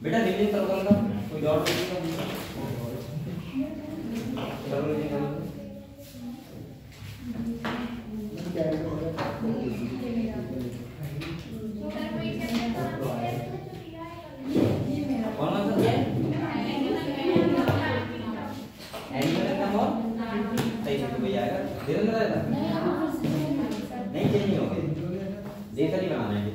बेटा रीडिंग करो कल का कोई डाउट नहीं का करो रीडिंग करो कौन सा है एनिमल का मोर सही से तो आएगा धीरे धीरे आएगा नहीं चेंज नहीं होगा जैसा नहीं बनाना है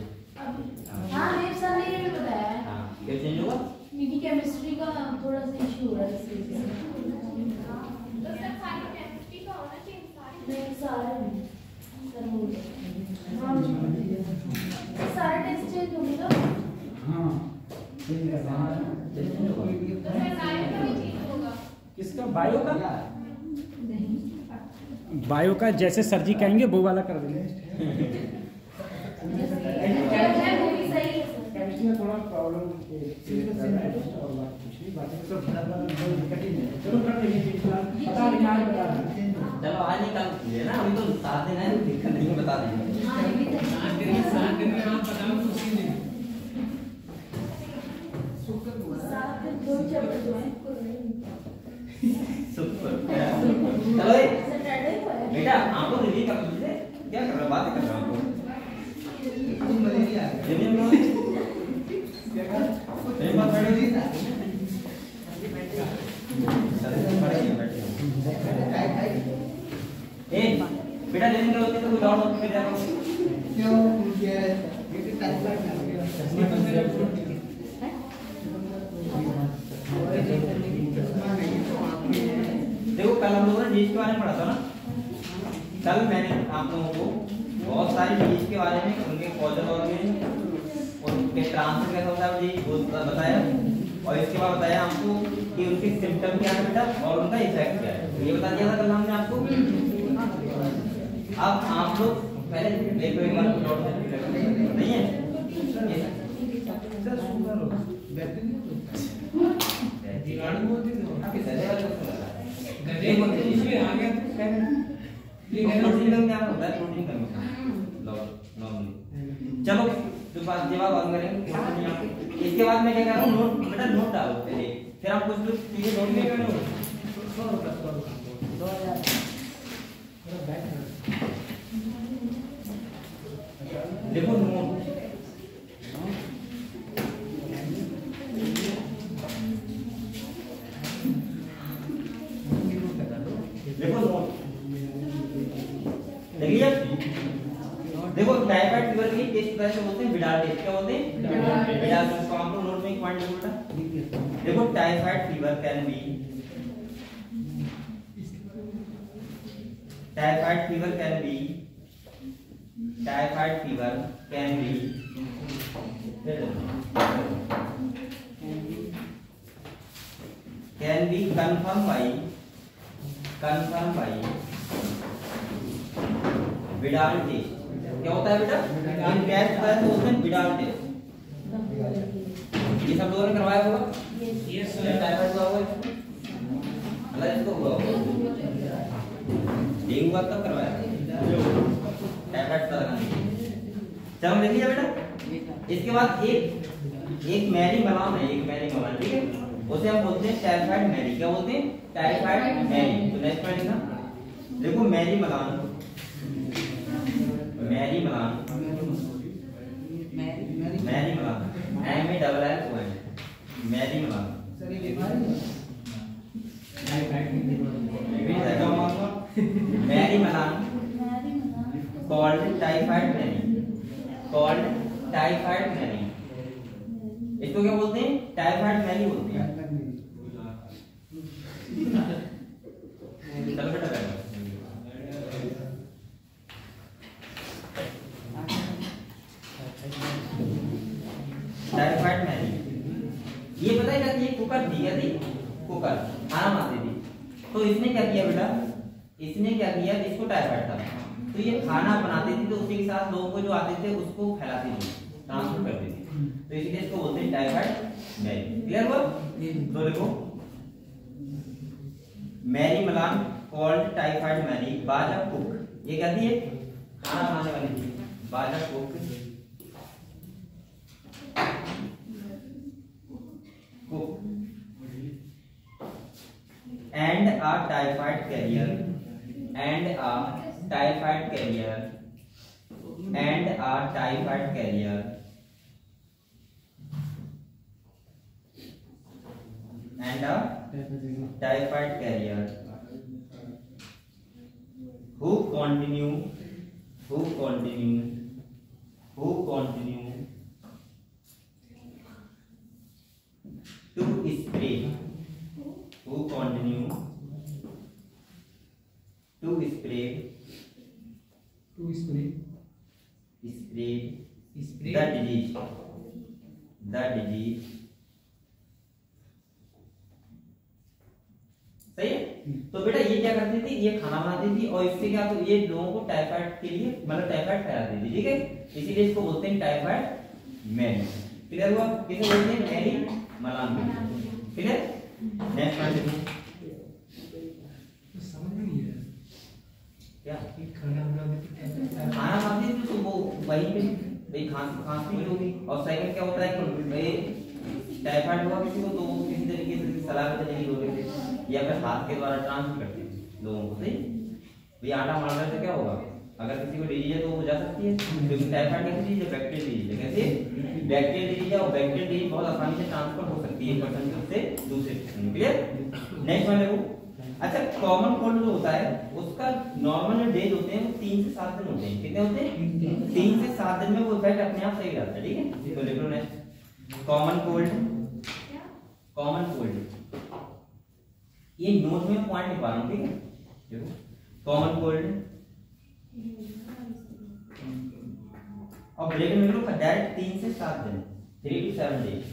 हाँ मेरे सामने ये भी बताया है हां क्या चेंज होगा क्योंकि केमिस्ट्री का थोड़ा सा इशू हो रहा है इसलिए तो सर सारी केमिस्ट्री का होना चाहिए नहीं सारे सारे टेस्ट चेंज होंगे तो हां तो सर सारे का भी चेंज होगा किसका बायो का नहीं बायो का जैसे सर जी कहेंगे वो वाला कर देंगे। केमिस्ट्री में थोड़ा प्रॉब्लम और बात कुछ नहीं बातें सब कठिन है। चलो कर देंगे फिलहाल बता देंगे आज बता देंगे। चलो आज ही कल ले ना अभी तो 7 दिन है दिक्कत नहीं बता देंगे। हां ये भी 7 दिन में आप बताओ तो उसी दिन सात दिन दो चैप्टर जो है सुपर चलो सैटरडे को है बेटा आपको रिव्यू कर दीजिए क्या कर रहे हो बात कर रहे हो आपको रिव्यू में क्या कर मेरे पास बैठो जी ए बेटा रिव्यू करो तो कोई डाउट हो फिर जाओ क्यों ये टाइम लग गया देखो कल हम लोगों ने जीज के बारे में पढ़ा था ना कल मैंने आप लोगों को बहुत सारी चीज के बारे में उनके कॉजल ऑर्गेनिज्म उनके ट्रांसफर कैसा होता है जी वो बताया और इसके बाद बताया आपको कि उनके सिम्टम क्या है बेटा और उनका इफेक्ट क्या है ये बता दिया था कल हमने आपको। अब आप लोग पहले देखो एक बार नोट नहीं है सर शुगर हो दिवाली बोलते हैं आपके सदे वाले को गधे इसमें आ गया तो क्या करें प्रोटीन कम क्या होता है प्रोटीन कम नॉर्मली चलो तो बात जवाब हम करेंगे इसके बाद मैं क्या कर रहा हूं नोट बेटा नोट डालो पहले फिर आप कुछ चीजें नोट में करो 2000 देखो नोट देखो नोट देखिए देखो टाइफाइड फीवर की टेस्ट कैसे होते हैं विडाल टेस्ट क्या होते हैं विडाल टेस्ट को हम लोग नोट में एक पॉइंट बोलता देखो typhoid fever can be typhoid fever can be confirmed by Widal test क्या होता है बेटा इन टेस्ट का तो उसमें विडाल टेस्ट ये सब लोगों ने करवाया होगा यस टाइफाइड हुआ होगा अलग इसको हुआ होगा डेंगू का तब करवाया टाइफाइड का लगाने चलो देख लिया बेटा इसके बाद एक मैरी मलाम है एक मैरी मलाम ठीक है उसे हम बोलते हैं टाइफाइड मैरी क्या बोलते हैं टाइफाइड मैरी तो नेक्स्ट पॉइंट लिखना देखो Mary Mallon M A double L O N Mary Mallon sir ये बीमारी Mary Mallon called typhoid Mary इसको क्या बोलते हैं टाइफाइड मैरी बोलते हैं चलो बेटा बैठो टाइफाइड मैरी ये पता है क्या थी कुकर थी क्या थी कुकर खाना बनाती थी तो इसने क्या किया बेटा इसने क्या किया इसको टाइफाइड था तो ये खाना बनाती थी तो उसी के साथ लोगों को जो आते थे उसको फैलाती थी ट्रांसफर करती थी तो इसलिए इसको बोलते हैं टाइफाइड मैरी क्लियर हुआ तो देखो Mary Mallon called typhoid Mary was a cook ये कहती है खाना बनाने वाली थी was a cook cook, and a typhoid carrier, and a typhoid carrier, and a typhoid carrier, and a typhoid carrier who continue to spray, who continue to spray the disease सही है। तो बेटा ये क्या करती थी, ये खाना बनाती थी और इससे क्या, तो ये लोगों को टाइफाइड के लिए मतलब टाइफाइड फैलाती थी, ठीक है। इसीलिए इसको बोलते हैं टाइफाइड मैरी। क्लियर हुआ? किसे बोलते हैं? मैरी मलाम। क्लियर? नेक्स्ट पॉइंट देखो। समझ में नहीं है क्या खाना बनाने खाना बनाती थी तो वो वहीं पे भाई खांसी भी होगी। और सेकंड क्या होता है कि भाई टाइफाइड हुआ किसी को तो वो किसी तरीके से सलाह के जरिए हो रहे थे या फिर हाथ के द्वारा ट्रांसफर करते थे लोगों को। सही भाई आटा मार रहे तो क्या होगा, अगर किसी को डिजीज है तो वो जा सकती है, क्योंकि टाइफाइड एक डिजीज है, बैक्टीरियल डिजीज है। कैसे? बैक्टीरियल डिजीज है और बैक्टीरियल डिजीज बहुत आसानी से ट्रांसफर हो सकती है एक पर्सन से दूसरे पर्सन में। क्लियर? नेक्स्ट वन देखो। अच्छा, कॉमन कोल्ड जो होता है उसका नॉर्मल डेज होते हैं वो 3 से 7 दिन होते हैं। कितने होते हैं? 3 से 7 दिन में वो इफेक्ट अपने आप सही रहता है, ठीक है। तो लिख लो next. Common cold, common cold, ये नोट में पॉइंट लिखवा रहा हूं, ठीक है। देखो कॉमन कोल्ड और ब्रेक में लो डायरेक्ट 3 से 7 दिन, 3 to 7 डेज।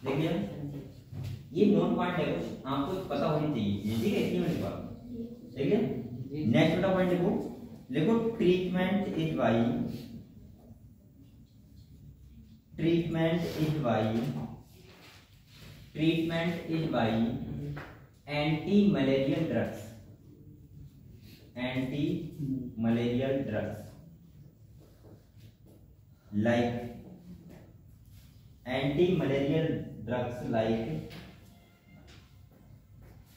देखिए ये नोट पॉइंट है, कुछ आपको पता होनी चाहिए, ठीक है। इसी में लिखवा, ठीक है। नेक्स्ट बेटा पॉइंट लिखो, लिखो treatment is by anti malarial drugs, like anti-malarial drugs like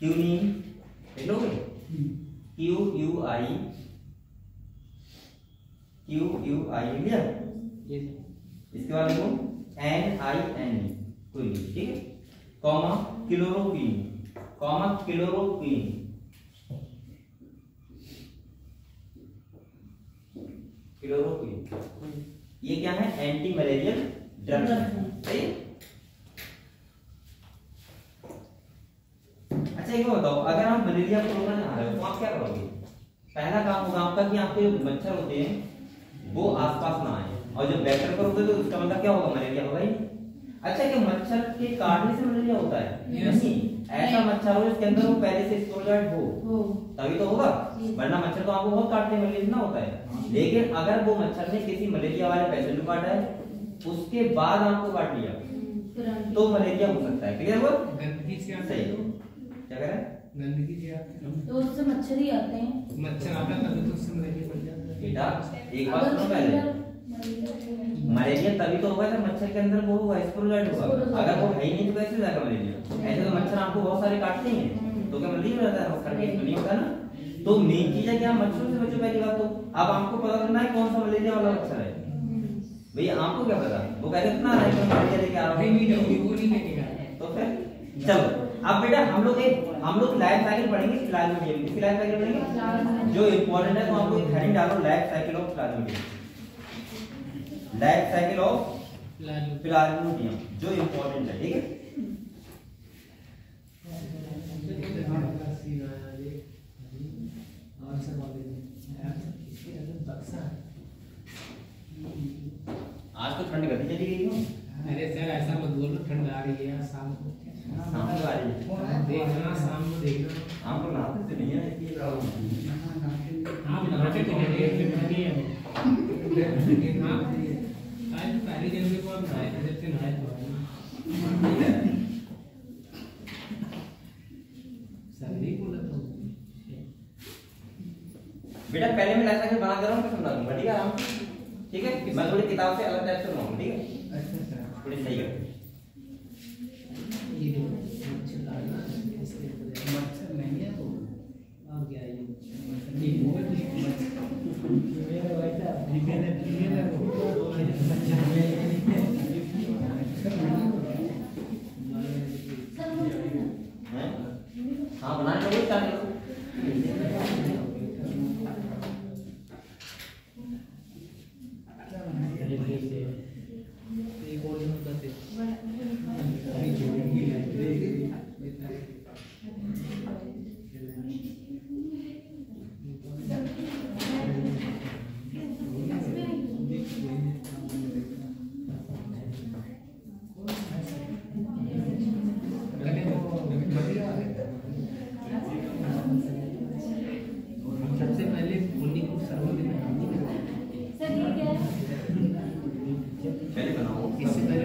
quinine, लिख लोगे? QUI लिया। इसके बाद देखो NINE, कोई नहीं, ठीक है। कॉमा क्लोरोक्वीन, ये क्या है? एंटी मलेरियल ड्रग्स, सही। अच्छा एक बताओ, अगर आप मलेरिया को रोकना चाह रहे हो तो आप क्या करोगे? पहला काम होगा आपका कि आपके जो मच्छर होते हैं वो आसपास ना आए, और जब वेक्टर करोगे तो उसका मतलब क्या होगा? मलेरिया होगा ही। अच्छा, क्या मच्छर के काटने से मलेरिया होता है? नहीं, ऐसा मच्छर हो जिसके अंदर वो पहले से स्पोरजाइट हो तभी तो होगा, वरना मच्छर तो आपको बहुत काटते हैं, मलेरिया ना होता है। लेकिन अगर वो मच्छर ने किसी मलेरिया वाले पेशेंट को काटा है उसके बाद आपको काट लिया तो मलेरिया हो सकता है। क्लियर हुआ? गंदगी से आता सही। है, क्या कह रहा है? गंदगी से आते हैं तो उससे मच्छर ही आते हैं। मच्छर आता है तभी तो उससे मलेरिया बढ़ जाता है। बेटा एक बात सुनो पहले, मलेरिया तभी तो होगा जब मच्छर के अंदर वो होगा, स्पोरजाइट होगा। अगर वो है ही नहीं तो कैसे जाएगा मलेरिया? ऐसे तो मच्छर आपको बहुत सारे काटते हैं तो क्या मलेरिया हो जाता है? मच्छर के तो नहीं होता ना। तो मेन चीज है कि आप मच्छरों से बचो पहली बात तो। अब आपको पता करना है कौन सा मलेरिया वाला मच्छर है। भैया आपको क्या पता? वो कहते इतना है कि मलेरिया लेके आ रहा हूं, नहीं वो नहीं लेके गया। तो फिर चलो अब बेटा हम लोग लाइफ साइकिल पढ़ेंगे प्लाज्मोडियम की। लाइफ साइकिल पढ़ेंगे जो इंपॉर्टेंट है, तो आपको एक हेडिंग डालो, life cycle of Plasmodium. Life cycle of Plasmodium जो इंपॉर्टेंट है, ठीक है। आज तो ठंड गति चली गई हो। अरे सर ऐसा मत बोलो, ठंड आ रही है शाम को शाम को आ रही है, देखना शाम को देखना। आपको नहाते तो नहीं है इसलिए प्रॉब्लम। आप नहाते तो नहीं है आप आज पहले जनवरी को आप नहाए थे, जब से नहाए तो सर्दी को लगा। बेटा पहले मैं ऐसा बना दे रहा हूँ तो समझा दूंगा, ठीक है आराम से, ठीक है। मैं थोड़ी किताब से अलग टाइप से बनाऊंगा, ठीक है, अच्छा सर थोड़ी सही कर। ये देखो मच्छर नहीं है वो और क्या है ये नहीं वो मेरा वैसा मैंने वो मच्छर में हाँ बनाने का स्टार्ट करो। एक और करते सबसे पहले उन्हीं को सर ये क्या है? पहले बनाओ, इससे पहले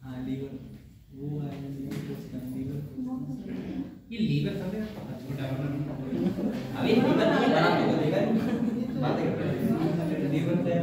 हाँ लीवर वो आएगा लीवर ये लीवर समझे छोटा वाला अभी लीवर नहीं बना तो लीवर बातें कर रहे हैं। लीवर तो है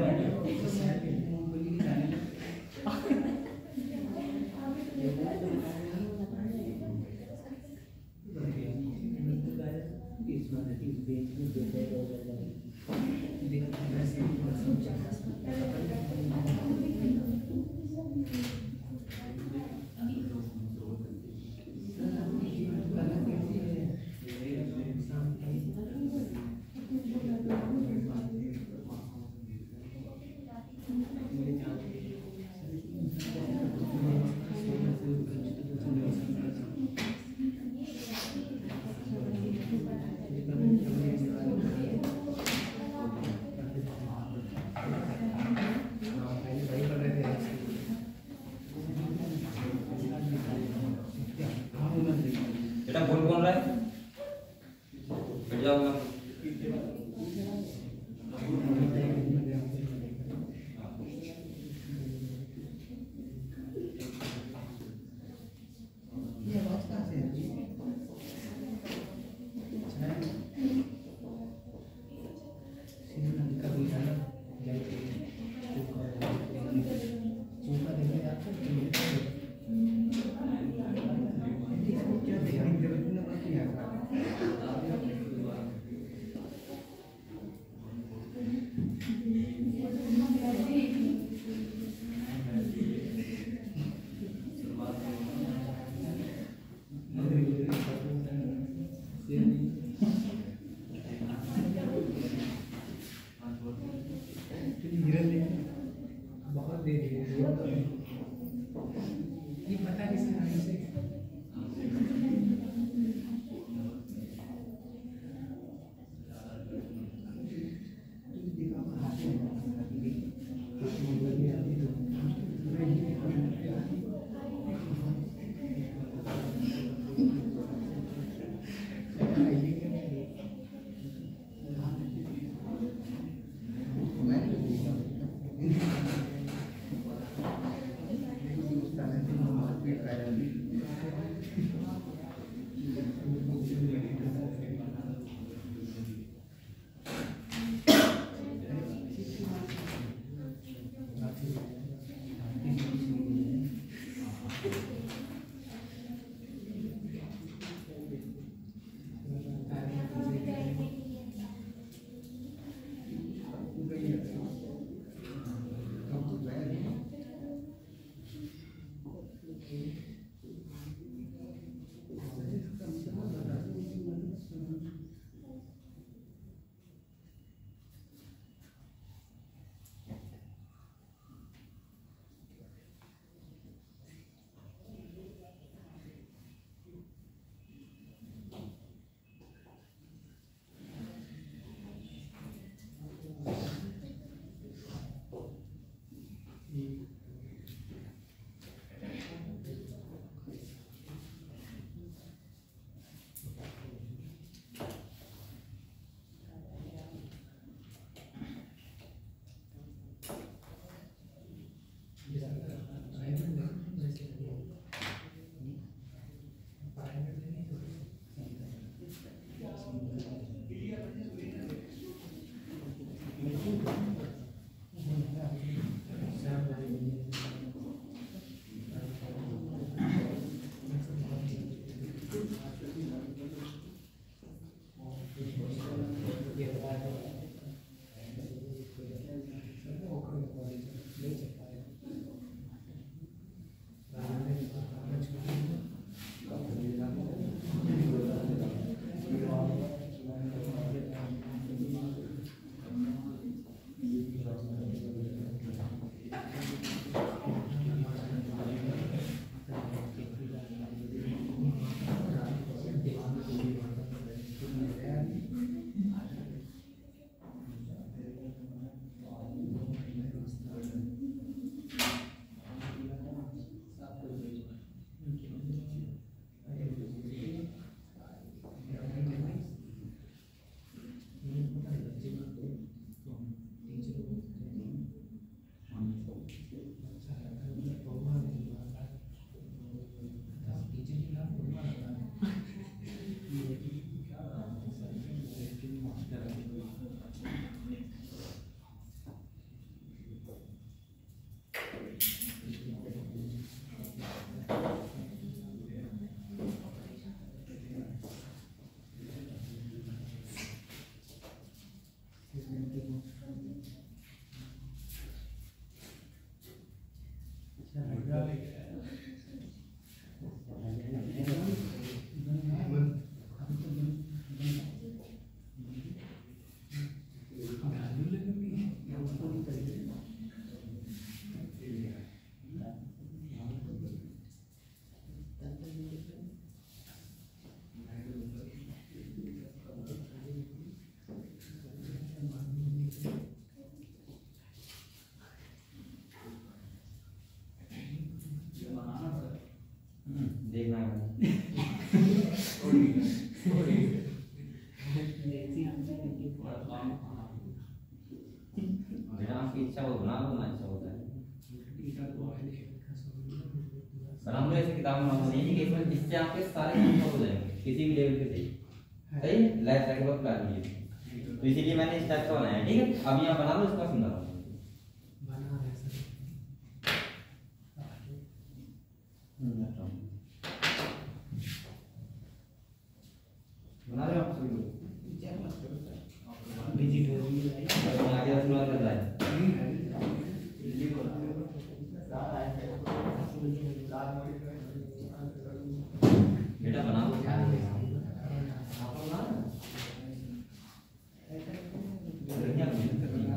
बेटा बोल कौन रहा है? बैठ जाओ मैं। ये आवाज कहाँ से है बहुत दे दिए ये पता किसी नाम से देखना है बेटा आपकी इच्छा हो बना लो ना, अच्छा होता है बना लो ऐसी किताब बना लो, नहीं कि इसमें इससे आपके सारे काम हो जाएंगे किसी भी लेवल पे सही सही लाइफ साइकिल ऑफ प्लान है। तो इसीलिए मैंने इस टाइप का बनाया है, ठीक है। अब यहाँ बना लो, इसका सुंदर बना रहे हो आप सभी लोग विजिट हो रही है आगे शुरुआत कर रहा है बेटा बना दो लड़कियां मेहनत करती हैं,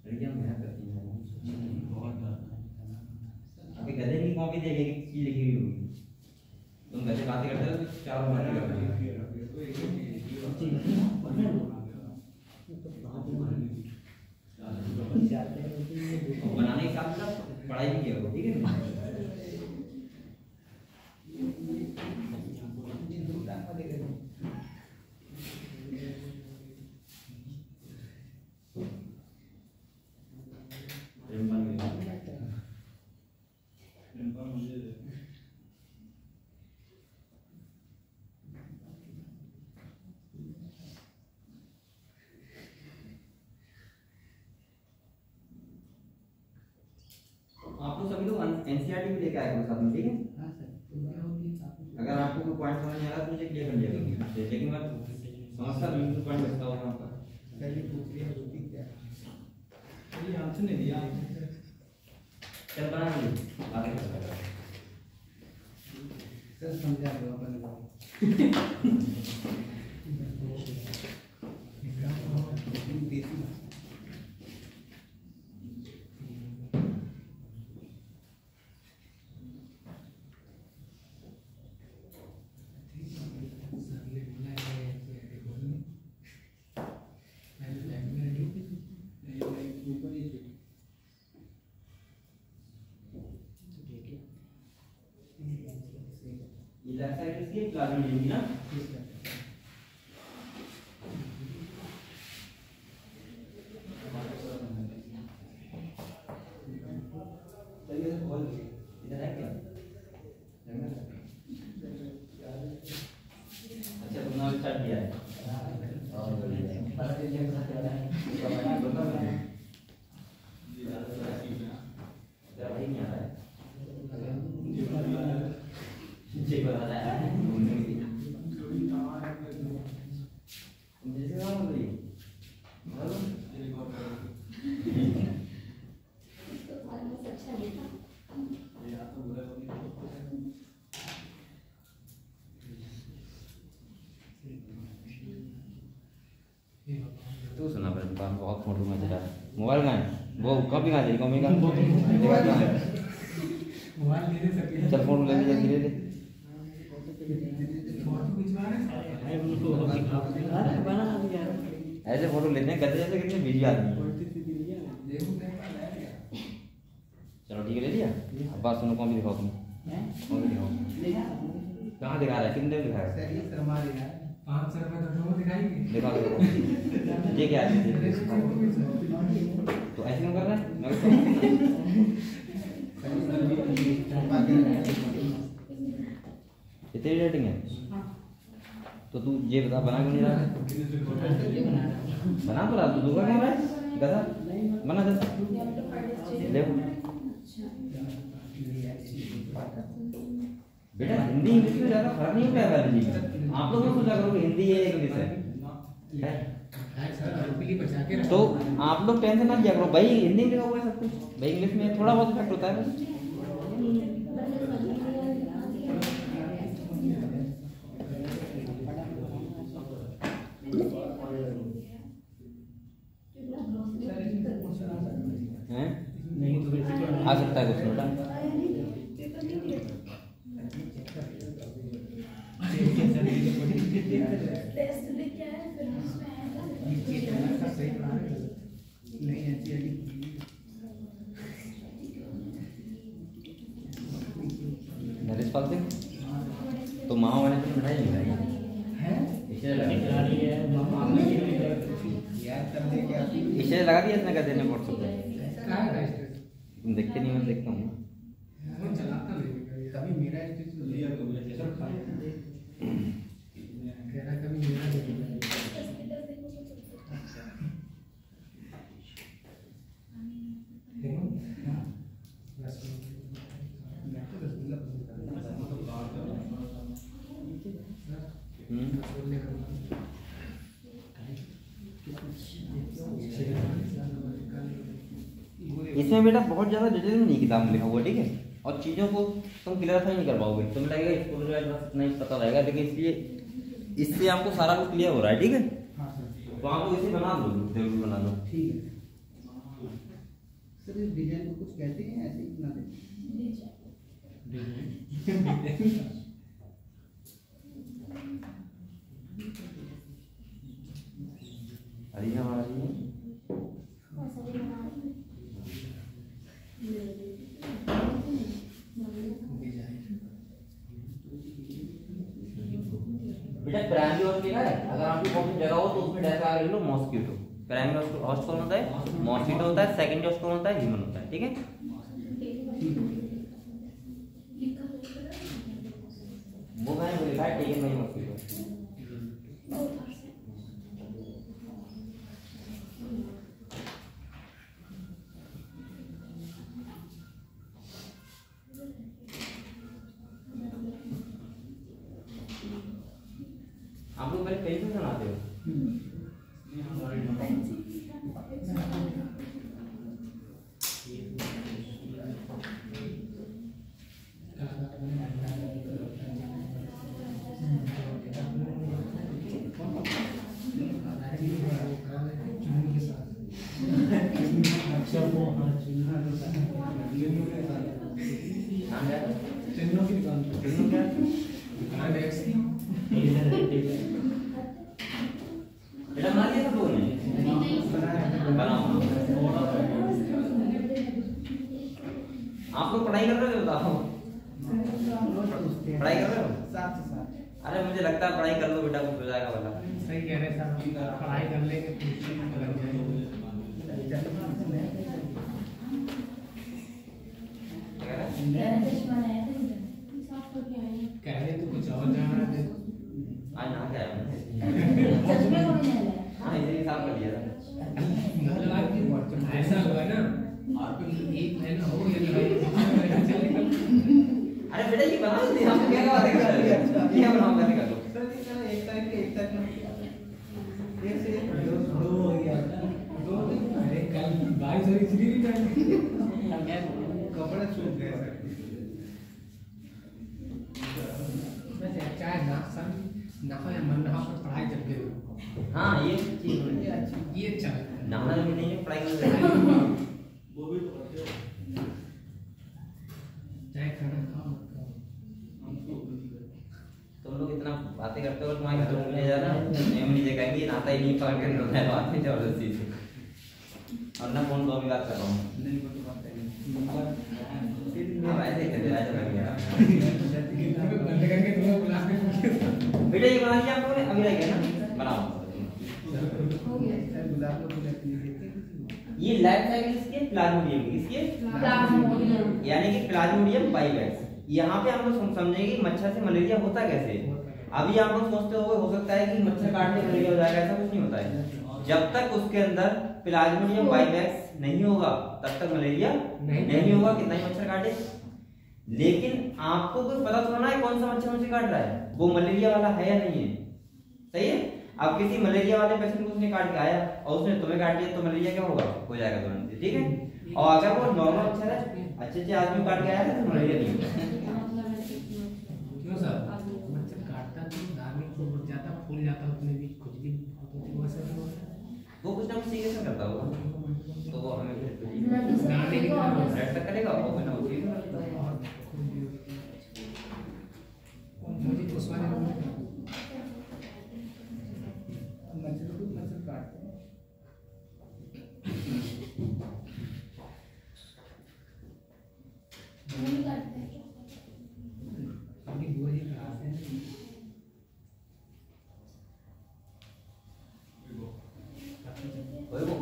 लड़कियां मेहनत करती हैं बहुत। अभी गधे की कॉपी देखेगी कि चीज लिखी हुई होगी, तुम गधे बातें करते हो तो चारों बातें करते हो। बनाने के साथ साथ पढ़ाई भी किया हो, ठीक है। आप तो सभी लोग एनसीईआरटी भी लेके आए हो साथ में, ठीक है। हाँ सर, अगर आपको कोई पॉइंट समझ नहीं आ रहा तो मुझे क्लियर कर लिया करिए, लेकिन मैं समझता बिल्कुल पॉइंट बचता होगा आपका। पहले पूछ लिया होती क्या ये आंसर नहीं दिया चल बना ली आगे कर सर, समझा दो अपन को। ये लेफ्ट साइड इसकी प्लाज्मा होगी ना, चलिए बोल इधर है क्या अच्छा तुमने स्टार्ट किया है और पता चलिए क्या कर रहा है बता दो जरा भाई नहीं आ रहा है जी बता रहा है जैसे ना बोलिए हेलो अच्छा देखा तू सुना पर बहुत फोटो में चला मोबाइल कहाँ है वो कॉपी कहाँ है कॉपी कहाँ है मोबाइल ले सके चल फोटो ले ले धीरे धीरे फोटो खिंचवा रहे हैं उनको बना दिया ऐसे फोटो लेते हैं गधे जैसे कितने बिजी आदमी हैं। चलो ठीक है ले लिया अब बात सुनो कॉपी दिखाओ तुम वो भी दिखाओ। कहाँ दिखा रहा है, कितने दिखा रहा है? 500 रुपये तो दिखाएंगे। दिखा दो। ये क्या है? तो ऐसे क्यों कर रहा है? मैं कितनी रेटिंग है? तो तू ये बता, बना क्यों नहीं रहा? बना तो रहा, तू दूंगा क्या भाई? गधा बना दे ले। बेटा हिंदी इंग्लिश में ज्यादा फर्क नहीं पड़ेगा जी। आप लोग सोचा करो हिंदी है इंग्लिश है, तो आप लोग टेंशन ना लिया करो भाई, हिंदी में लिखा हुआ है सब कुछ भाई, इंग्लिश में थोड़ा बहुत इफेक्ट होता है बस। आ सकता है कुछ बेटा। टेस्ट लेके आए फिर उसमें तो माँ वाले तो मिठाई नहीं खाएगी इसे लगा दिया इसने, कहते हैं व्हाट्सएप पे। तुम देखते नहीं, मैं देखता हूँ। इसमें बेटा बहुत ज़्यादा डिटेल में नहीं किताब में लिखा हुआ, ठीक है, और चीज़ों को तुम क्लियरफाई नहीं कर पाओगे, तुम्हें लगेगा इसको जो है बस नहीं पता रहेगा, लेकिन इसलिए इससे आपको सारा कुछ क्लियर हो रहा है, ठीक है। तो आप लोग इसे बना दो, जरूर बना दो। ठीक है सर, इस डिजाइन को कुछ कहते हैं, ऐसे ही बना दें। अरे हमारी बेटा प्राइमरी हॉस्ट लिखा है, अगर आपकी कॉपी जगह हो तो उसमें डायरेक्ट आगे लिख लो मॉस्किटो। प्राइमरी हॉस्ट कौन होता है? मॉस्किटो होता है। सेकंडरी हॉस्ट कौन होता है? ह्यूमन होता है, ठीक है। वो मैंने लिखा है टेकन बाय मॉस्किटो। आप लोग पहले पेन से बनाते हो? आप लोग पढ़ाई कर रहे हो? बताओ, पढ़ाई कर रहे हो? अरे मुझे लगता है पढ़ाई कर लो बेटा, कुछ हो जाएगा वाला। सही कह रहे सर, पढ़ाई कर लेंगे कह रहे तो कुछ और जा रहा है। आज ना क्या हाँ इसे साफ कर दिया ऐसा हुआ ना, एक महीना हो गया। अरे बेटा ये बना दो, हम क्या बात कर रहे हैं, क्या बनाओ करने का? सर एक तारीख के एक से दो हो गया, दो अरे कल 22 और इतनी भी कपड़े सूख गए सर। वैसे चाहे ना सर नफा या मन नफा पर पढ़ाई करते हो। हाँ ये चीज ये अच्छा है, नहाना भी नहीं है, पढ़ाई कर रहे हैं। वो भी चाहे खाना खाओ तुम लोग इतना बातें करते हो, तुम्हारे घर में जाना मैं मुझे कहेंगे नाता ही नहीं पकड़ के रोना है बात में जबरदस्ती से, और ना फोन तो भी बात कर रहा हूँ। अब ऐसे कर दिया बेटा ये बना लिया आप लोगों ने, अभी रह गया ना, बनाओ। हो गया ये लाइफ साइकिल इसके प्लाज्मोडियम की, इसके प्लाज्मोडियम यानी कि प्लाज्मोडियम बाइवैक्स। यहाँ पे हम लोग समझेंगे कि मच्छर से मलेरिया होता कैसे। अभी आप लोग सोचते हो सकता है कि मच्छर काटने से मलेरिया हो जाएगा, ऐसा कुछ नहीं होता है। जब तक उसके अंदर प्लाज्मोडियम बाइवैक्स नहीं होगा तब तक मलेरिया नहीं होगा, कितना ही मच्छर काटे। लेकिन आपको कोई पता थोड़ा ना है कौन सा मच्छर मुझे काट रहा है, वो मलेरिया वाला है या नहीं है, सही है। अब किसी मलेरिया वाले पेशेंट को उसने काट के आया और उसने तुम्हें काट दिया तो मलेरिया क्या होगा, हो जाएगा तुरंत, ठीक है। और अगर वो नॉर्मल मच्छर है, अच्छे आदमी काट के आया था तो मलेरिया नहीं होगा। क्यों सर? मच्छर काटता तो धार्मिक को बढ़ जाता, फूल जाता, उसमें भी खुजली होती है, वैसा तो होता है। वो कुछ ना कुछ सीरियस में करता होगा, तो वो हमें ब्लड तक करेगा वो बिना उसी मुझे उस वाले में मच्छर काटते हैं। नहीं काटते हैं। अभी बुआ जी कराते हैं। कोई वो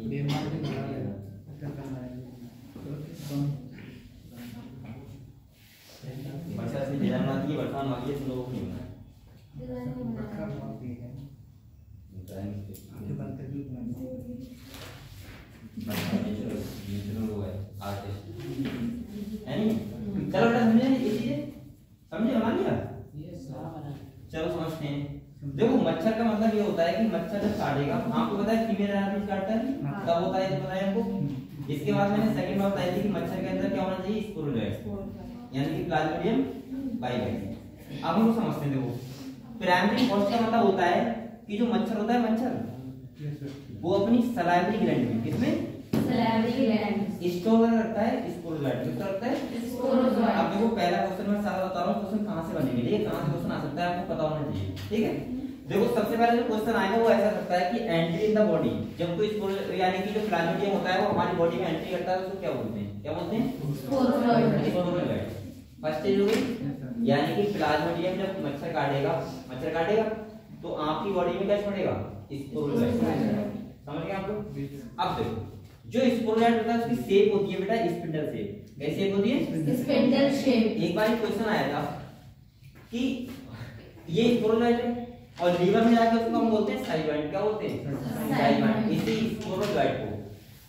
बीमार भी बना लेगा। वर्षा से डिजाइन आती है, बरसात आती है, तो लोग नहीं होना है। चलो बेटा समझे ये चीजें, समझे बना लिया। चलो समझते हैं। देखो मच्छर का मतलब ये होता है कि मच्छर जब काटेगा, आपको पता है फीमेल एनाफिस काटता है तब होता है, पता है आपको। इसके बाद मैंने सेकंड बात बताई थी कि मच्छर के अंदर क्या होना चाहिए, स्पोरोलाइट यानी कि प्लाज्मोडियम बाइवैक्स। अब हम समझते हैं। देखो प्राइमरी कॉज का मतलब होता है कि जो मच्छर होता है, मच्छर वो अपनी सलाइवरी ग्लैंड में, किसमें, सलाइवरी ग्लैंड स्टोर रखता है स्पोरोलाइट, किसका रखता है, स्पोरोलाइट। अब देखो पहला क्वेश्चन मैं सारा बता रहा हूँ, क्वेश्चन कहां से बनेंगे, ये कहां से क्वेश्चन आ सकता है आपको पता होना चाहिए, ठीक है। देखो सबसे पहले जो क्वेश्चन आएगा वो ऐसा सकता है कि एंट्री इन द बॉडी, जब कोई यानी कि जो प्लाज्मोडियम होता है वो हमारी बॉडी में एंट्री करता है, उसको क्या बोलते हैं, क्या बोलते हैं, स्पोरोलाइट। फर्स्ट स्टेज हो गई, यानी कि प्लाज्मोडियम जब मच्छर काटेगा तो आपकी बॉडी में क्या छोड़ेगा, स्पोरोलाइट। समझ गए आप लोग। अब देखो जो स्पोरोलाइट होता है उसकी शेप होती है बेटा स्पिंडल शेप। कैसी शेप होती है, स्पिंडल शेप। एक बार क्वेश्चन आया था कि ये स्पोरोलाइट है और लीवर में जाके उसको हम बोलते हैं साइलोइड, क्या बोलते हैं, साइलोइड, इसी स्पोरोलाइट को।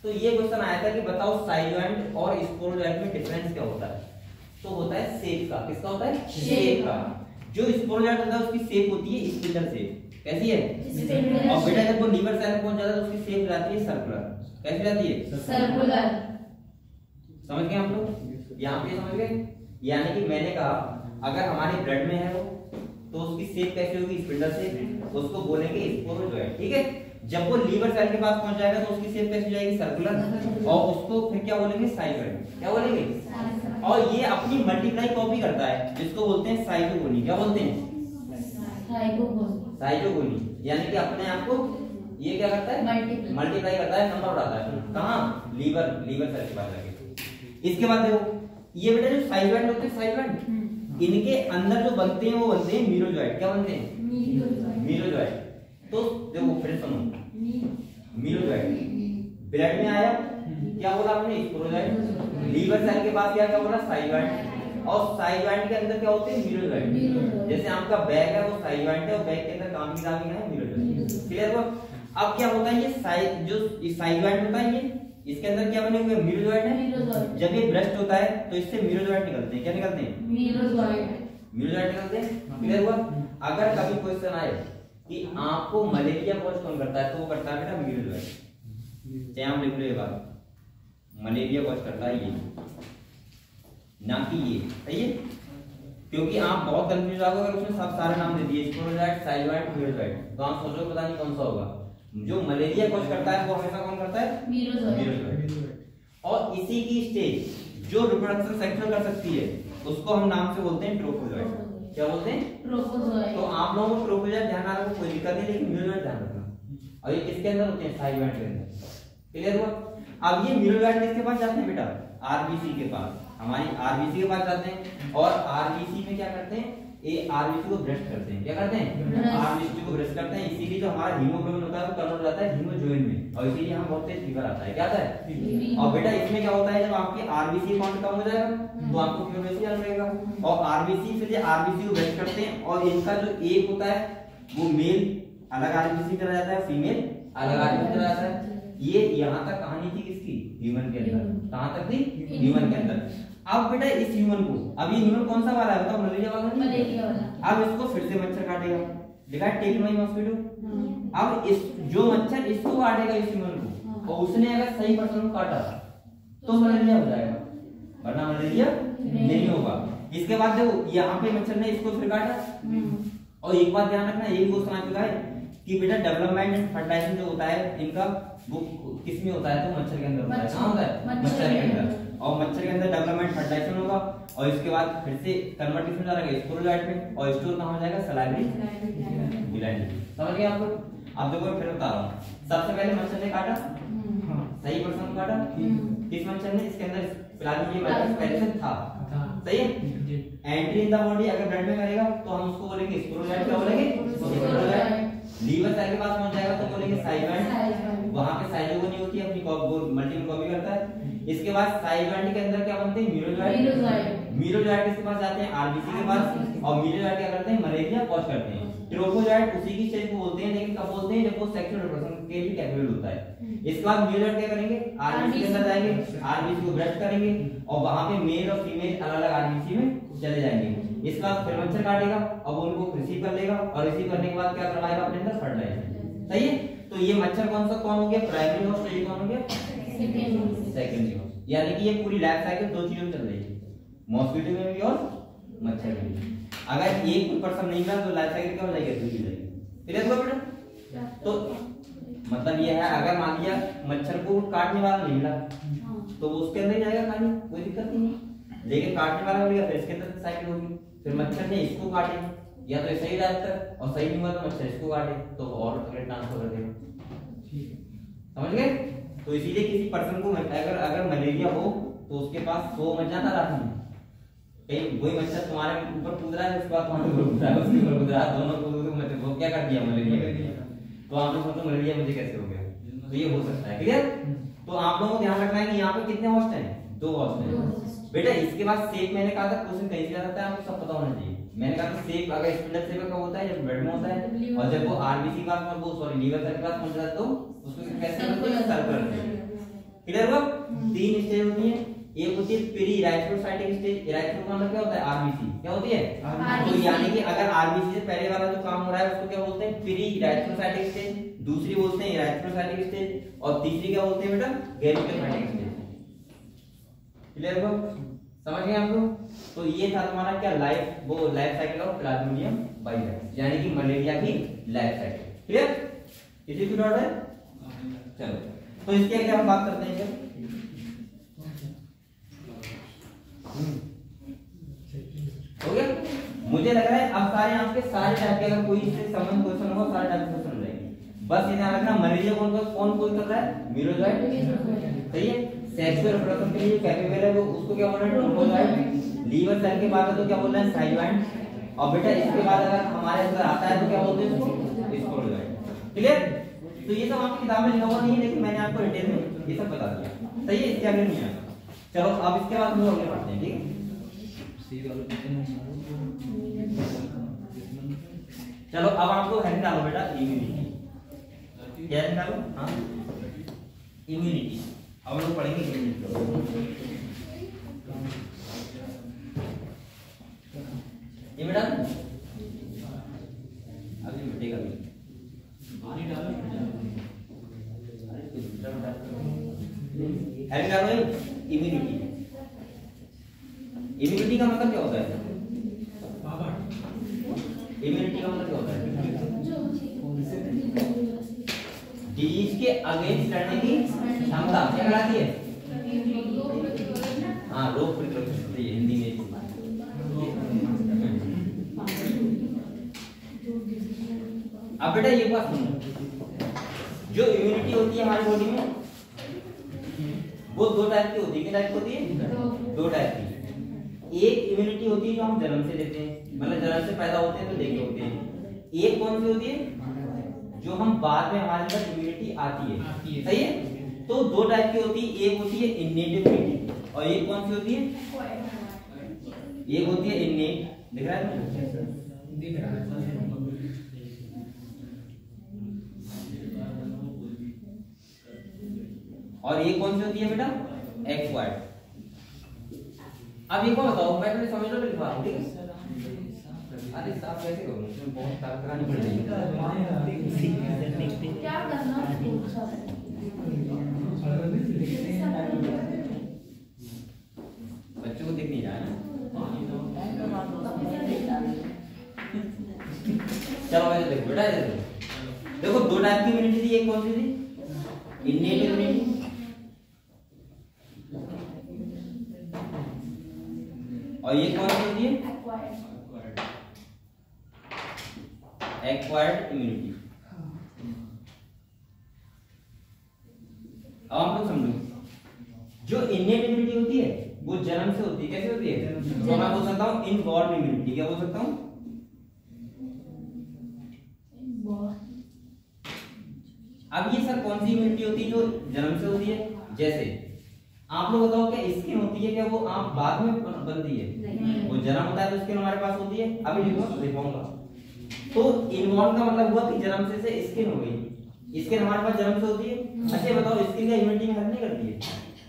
तो ये क्वेश्चन आया था कि बताओ साइलोइड और स्पोरोलाइट में डिफरेंस क्या होता है, तो होता है शेप का। किसका होता है, शेप का। जो स्पोरोलाइट होता है उसकी शेप होती है स्पिंडल शेप। कैसी है, और बेटा जब वो लीवर सेल पहुंच जाता है तो उसकी शेप रहती है सर्कुलर। कैसी रहती है, सर्कुलर। समझ गए हम लोग, यहाँ पे समझ गए। यानी कि मैंने कहा अगर हमारे ब्लड में है वो तो उसकी शेप कैसी होगी, स्पिंडल शेप, उसको बोलेंगे स्पोरोलाइट, ठीक है। जब वो लीवर सेल के पास पहुंच जाएगा तो उसकी शेप कैसी हो जाएगी, सर्कुलर, और उसको फिर क्या बोलेंगे, साइलोइड। क्या बोलेंगे, और ये अपनी मल्टीप्लाई कॉपी करता है जिसको बोलते हैं साइटोगोनी। क्या बोलते हैं, साइटोगोनी, यानी कि अपने आप को ये क्या करता है, मल्टीप्लाई करता है, नंबर बढ़ाता है। कहाँ, लीवर सेल के पास जाके। इसके बाद देखो ये बेटा जो साइलोइड होते हैं, साइलोइड इनके अंदर जो बनते हैं वो बनते हैं मीरोजॉइड। क्या बनते हैं, मीरोजॉइड। तो देखो फिर सुनो, मीरोजॉइड ब्लड में आया, क्या बोला हमने, स्पोरोलाइट। लीवर सेल के पास क्या बोला, साइलोइड। और साइलोइड के अंदर क्या होते हैं, मीरोजॉइड। जैसे आपका बैग है वो साइलोइड है और बैग के अंदर काम की है मीरोजॉइड। क्लियर हुआ। अब क्या होता है, ये जो साइलोइड होता है, ये इसके अंदर क्या बने हुए, मीरोजॉइड है। जब ये ब्रस्ट होता है तो इससे मीरोजॉइड निकलते हैं। क्या निकलते हैं, मीरोजॉइड निकलते हैं। क्लियर हुआ। अगर कभी क्वेश्चन आए कि आपको मलेरिया कॉज कौन करता है, तो वो करता है बेटा मीरोजॉइड। चाहे हम लिख लो ये बात, मलेरिया कॉज करता है ये, ना कि ये, सही है। क्योंकि आप बहुत कंफ्यूज हो गए, उसमें सब सारे नाम दे दिए, स्पोरोलाइट, साइलोइड, मीरोजॉइड, तो आप सोचो पता नहीं कौन सा होगा। जो मलेरिया कॉज करता है वो हमेशा कौन करता है, मीरोजॉइड। और इसी की स्टेज जो रिप्रोडक्शन सेक्शन कर सकती है उसको हम नाम से बोलते हैं ट्रोफोजॉइड। क्या बोलते हैं, ट्रोफोजॉइड। तो आप लोगों को ट्रोफोजॉइड ध्यान रखना, कोई दिक्कत नहीं, लेकिन मीरोजॉइड ध्यान रखना। और ये किसके अंदर होते हैं, साइलोइड के अंदर। क्लियर हुआ। अब ये मीरोजाइट किसके पास जाते हैं बेटा? आरबीसी के पास, हमारी आरबीसी के पास जाते हैं और आरबीसी में क्या करते हैं? ये आरबीसी को ब्रेस्ट करते हैं। क्या करते हैं? आरबीसी को ब्रेस्ट करते हैं। इसीलिए जो हमारा हीमोग्लोबिन होता है वो कन्वर्ट हो जाता है हीमोजोइन में और इसीलिए हम बहुत तेज फीवर आता है। क्या आता है? और बेटा इसमें क्या होता है, जब आपकी आरबीसी काउंट कम हो जाएगा तो आपको फीवर वैसे ही लगेगा। और आरबीसी से आरबीसी को ब्रेस्ट करते हैं और इनका जो एक होता है वो मेल अलग आरबीसी चला जाता है, फीमेल अलग आरबीसी चला जाता है। ये यहाँ तक कहानी थी किसकी? ह्यूमन के अंदर। कहाँ तक थी? ह्यूमन के अंदर। अब बेटा इस ह्यूमन को, अब ये ह्यूमन कौन सा वाला है बताओ? मलेरिया वाला। मलेरिया वाला। अब इसको फिर से मच्छर काटेगा, लिखा है टेक माई मॉस्किटो। अब इस जो मच्छर इसको काटेगा इस ह्यूमन को और उसने अगर सही पर्सन को काटा तो मलेरिया हो जाएगा, वरना मलेरिया नहीं होगा। इसके बाद देखो यहाँ पे मच्छर ने इसको फिर काटा और एक बात ध्यान रखना, एक वो समझ चुका है कि बेटा डेवलपमेंट एंड फर्टिलाइजेशन जो होता है इनका वो किस में होता है? तो मच्छर के अंदर होता है। कहाँ होता है? मच्छर के अंदर। और मच्छर के अंदर डेवलपमेंट फर्टिलाइजेशन होगा और इसके बाद फिर से कन्वर्ट किसमें जा रहा है? स्पोरोजाइट में। और स्टोर कहाँ हो जाएगा? Salivary gland. समझ गए आप लोग? अब देखो फिर बता रहा हूँ। सबसे पहले मच्छर ने काटा, सही पर्सन को काटा। किस मच्छर ने? इसके अंदर प्लाज्मोडियम वायरस पहले से था, सही है। एंट्री इन द बॉडी अगर ब्लड में करेगा तो हम उसको बोलेंगे स्पोरोजाइट। क्या बोलेंगे? स्पोरोजाइट। लीवर सेल के पास पहुंच जाएगा तो बोलेंगे साइवेंट। वहां पे साइलोगोनी होती है, अपनी मल्टीपल कॉपी करता है। इसके बाद साइवेंट के अंदर क्या बनते हैं? मीरोजाइट। मीरोजाइट किसके पास जाते हैं? आरबीसी के पास। और मीरोजाइट क्या करते हैं? मलेरिया कॉज करते हैं। ट्रोफोजाइट उसी की स्टेज को बोलते हैं, लेकिन कब बोलते हैं? जब वो सेक्सुअल रिप्रोडक्शन के लिए कैपेबल होता है। इसके बाद मीरोजाइट क्या करेंगे? आरबीसी के अंदर जाएंगे, आरबीसी को ब्रेस्ट करेंगे और वहां पे मेल और फीमेल अलग अलग आरबीसी में चले जाएंगे। इसके बाद फिर मच्छर काटेगा और वो उनको रिसीव कर लेगा और रिसीव करने के बाद क्या करवाएगा? अपने अंदर फर्टिलाइजेशन। सही है। तो ये मच्छर कौन हो गया? Primary host. ये कौन हो गया? Secondary host. यानी कि ये पूरी लाइफ साइकिल दो चीजों में चल रही है, मॉस्किटो में भी और मच्छर में भी। अगर एक पर्सन नहीं मिला तो लाइफ साइकिल क्या हो जाएगी? दूसरी जाएगी। क्लियर हुआ बेटा? तो मतलब ये है, अगर मान लिया मच्छर को काटने वाला नहीं मिला तो वो उसके अंदर ही जाएगा खाली, कोई दिक्कत नहीं। लेकिन काटने वाला हो गया फिर इसके अंदर साइकिल होगी। फिर मच्छर ने इसको काटे या तो सही जाता और सही नहीं हुआ तो मच्छर इसको काटे तो और अगले ट्रांसफर कर देगा। समझ गए? तो इसीलिए किसी पर्सन को अगर मलेरिया हो तो उसके पास 100 मत जाता रात में, कहीं वही मच्छर तुम्हारे ऊपर कूद रहा है, उसके बाद तुम्हारे ऊपर कूद रहा है, उसके ऊपर कूद रहा है, दोनों कूद के मच्छर को क्या कर दिया? मलेरिया कर दिया। तो आप लोग सोचो मलेरिया मुझे कैसे हो गया? तो ये हो सकता है। क्लियर? तो आप लोगों को ध्यान रखना है कि यहाँ पे कितने होस्ट हैं? 2 होस्ट हैं बेटा। इसके बाद सेक मैंने कहा था क्वेश्चन कहीं से आ सकता है, आपको सब पता होना चाहिए। मैंने कहा था सेक अगर स्पिंडल सेक कब होता है? जब ब्लड में होता है और जब वो आरबीसी के पास वो सॉरी लीवर सेल के पास पहुंच जाता है तो उसको कैसे बोलते हैं? सर्कुलर। क्लियर हुआ? 3 स्टेज होती है। एक होती है पेरी इराइथ्रोसाइटिक स्टेज। इराइथ्रो का मतलब क्या होता है? आरबीसी। क्या होती है? तो यानी कि अगर आरबीसी से पहले वाला जो काम हो रहा है उसको क्या बोलते हैं? Peri erythrocytic stage. दूसरी बोलते हैं इराइथ्रोसाइटिक स्टेज और तीसरी क्या बोलते हैं बेटा? गैल्वेनोसाइटिक स्टेज। क्लियर हुआ? समझ गए आप लोग? तो ये था तुम्हारा क्या? Life cycle of Plasmodium virus, यानी कि मलेरिया की लाइफ साइकिल। क्लियर? किसी को डाउट है? चलो तो इसके आगे हम बात करते हैं। हो गया? मुझे लग रहा है अब सारे आपके सारे टाइप के अगर कोई इससे संबंध क्वेश्चन हो सारे टाइप के क्वेश्चन रहेंगे। बस ये ध्यान रखना मलेरिया कौन कर रहा है? मीरोजाइट। सही है। सेक्सुअल रिप्रोडक्शन के लिए कैपेबल है वो, उसको क्या बोल रहे हैं? ट्रोफोजाइट। लीवर सेल के बाद तो क्या बोल रहे हैं? साइलोइड। और बेटा इसके बाद अगर हमारे अंदर आता है तो क्या बोलते हैं उसको? स्पोरोजाइट। क्लियर? तो ये सब आपकी किताब में लिखा हुआ नहीं है, लेकिन मैंने आपको डिटेल में ये सब बता दिया। सही है? इसके आगे नहीं आया। चलो अब इसके बाद हम लोग आगे बढ़ते हैं। ठीक है? चलो अब आपको हेडिंग डालो बेटा इम्यूनिटी। क्या हेडिंग डालो? हाँ इम्यूनिटी। अब लोग पढ़ेंगे इम्यूनिटी। ये बेटा अभी बेटेगा भी पानी डालो। हेडिंग डालो इम्यूनिटी। इम्यूनिटी का मतलब क्या होता है? इम्यूनिटी का मतलब क्या होता है? डिजीज के अगेंस्ट लड़ने की क्षमता। क्या कहलाती है? हाँ रोग प्रतिरोधक शक्ति हिंदी में। अब बेटा ये बात सुनो, जो इम्यूनिटी होती है हमारी बॉडी में वो दो टाइप की होती है। कितने टाइप की होती है? दो टाइप की। एक इम्यूनिटी होती है जो हम जन्म से लेते हैं, मतलब जन्म से पैदा होते हैं तो लेके होते हैं। एक कौन सी होती है? जो हम बाद में हमारे अंदर इम्यूनिटी आती है। सही है? तो दो टाइप की होती है, एक होती है इन्नेट इम्यूनिटी और एक कौन सी होती है? एक होती है इन्नेट, दिख रहा है? दिख रहा है। और ये कौन सी होती है बेटा? एक्वायर्ड। अब ये कौन बताओ, मैं पहले समझ लो लिखवा रहा हूं, ठीक है? अरे साफ कैसे करूं, इसमें बहुत ताकत लगानी पड़ेगी। क्या करना बच्चों को दिख नहीं रहा है ना? चलो वैसे देखो बेटा, देखो दो टाइप की इम्यूनिटी थी। एक कौन सी थी? इन्नेट इम्यूनिटी, और ये कौन सी होती है? Acquired immunity. अब आप लोग समझो, जो इन्नेट इम्यूनिटी होती है वो जन्म से होती है। कैसे होती है? तो मैं बोल सकता हूँ इनबॉर्न इम्यूनिटी। क्या बोल सकता हूँ? अब ये सर कौन सी इम्यूनिटी होती है जो जन्म से होती है? जैसे आप लोग बताओ, क्या स्किन होती है? क्या वो आप बाद में बनती है? वो जन्म होता है तो स्किन हमारे पास होती है। अभी दिखाऊंगा। तो इनबॉर्न का मतलब हुआ कि जन्म से स्किन हो गई। स्किन हमारे पास जन्म से होती है। अच्छा बताओ, स्किन का इम्यूनिटी में हेल्प नहीं करती है?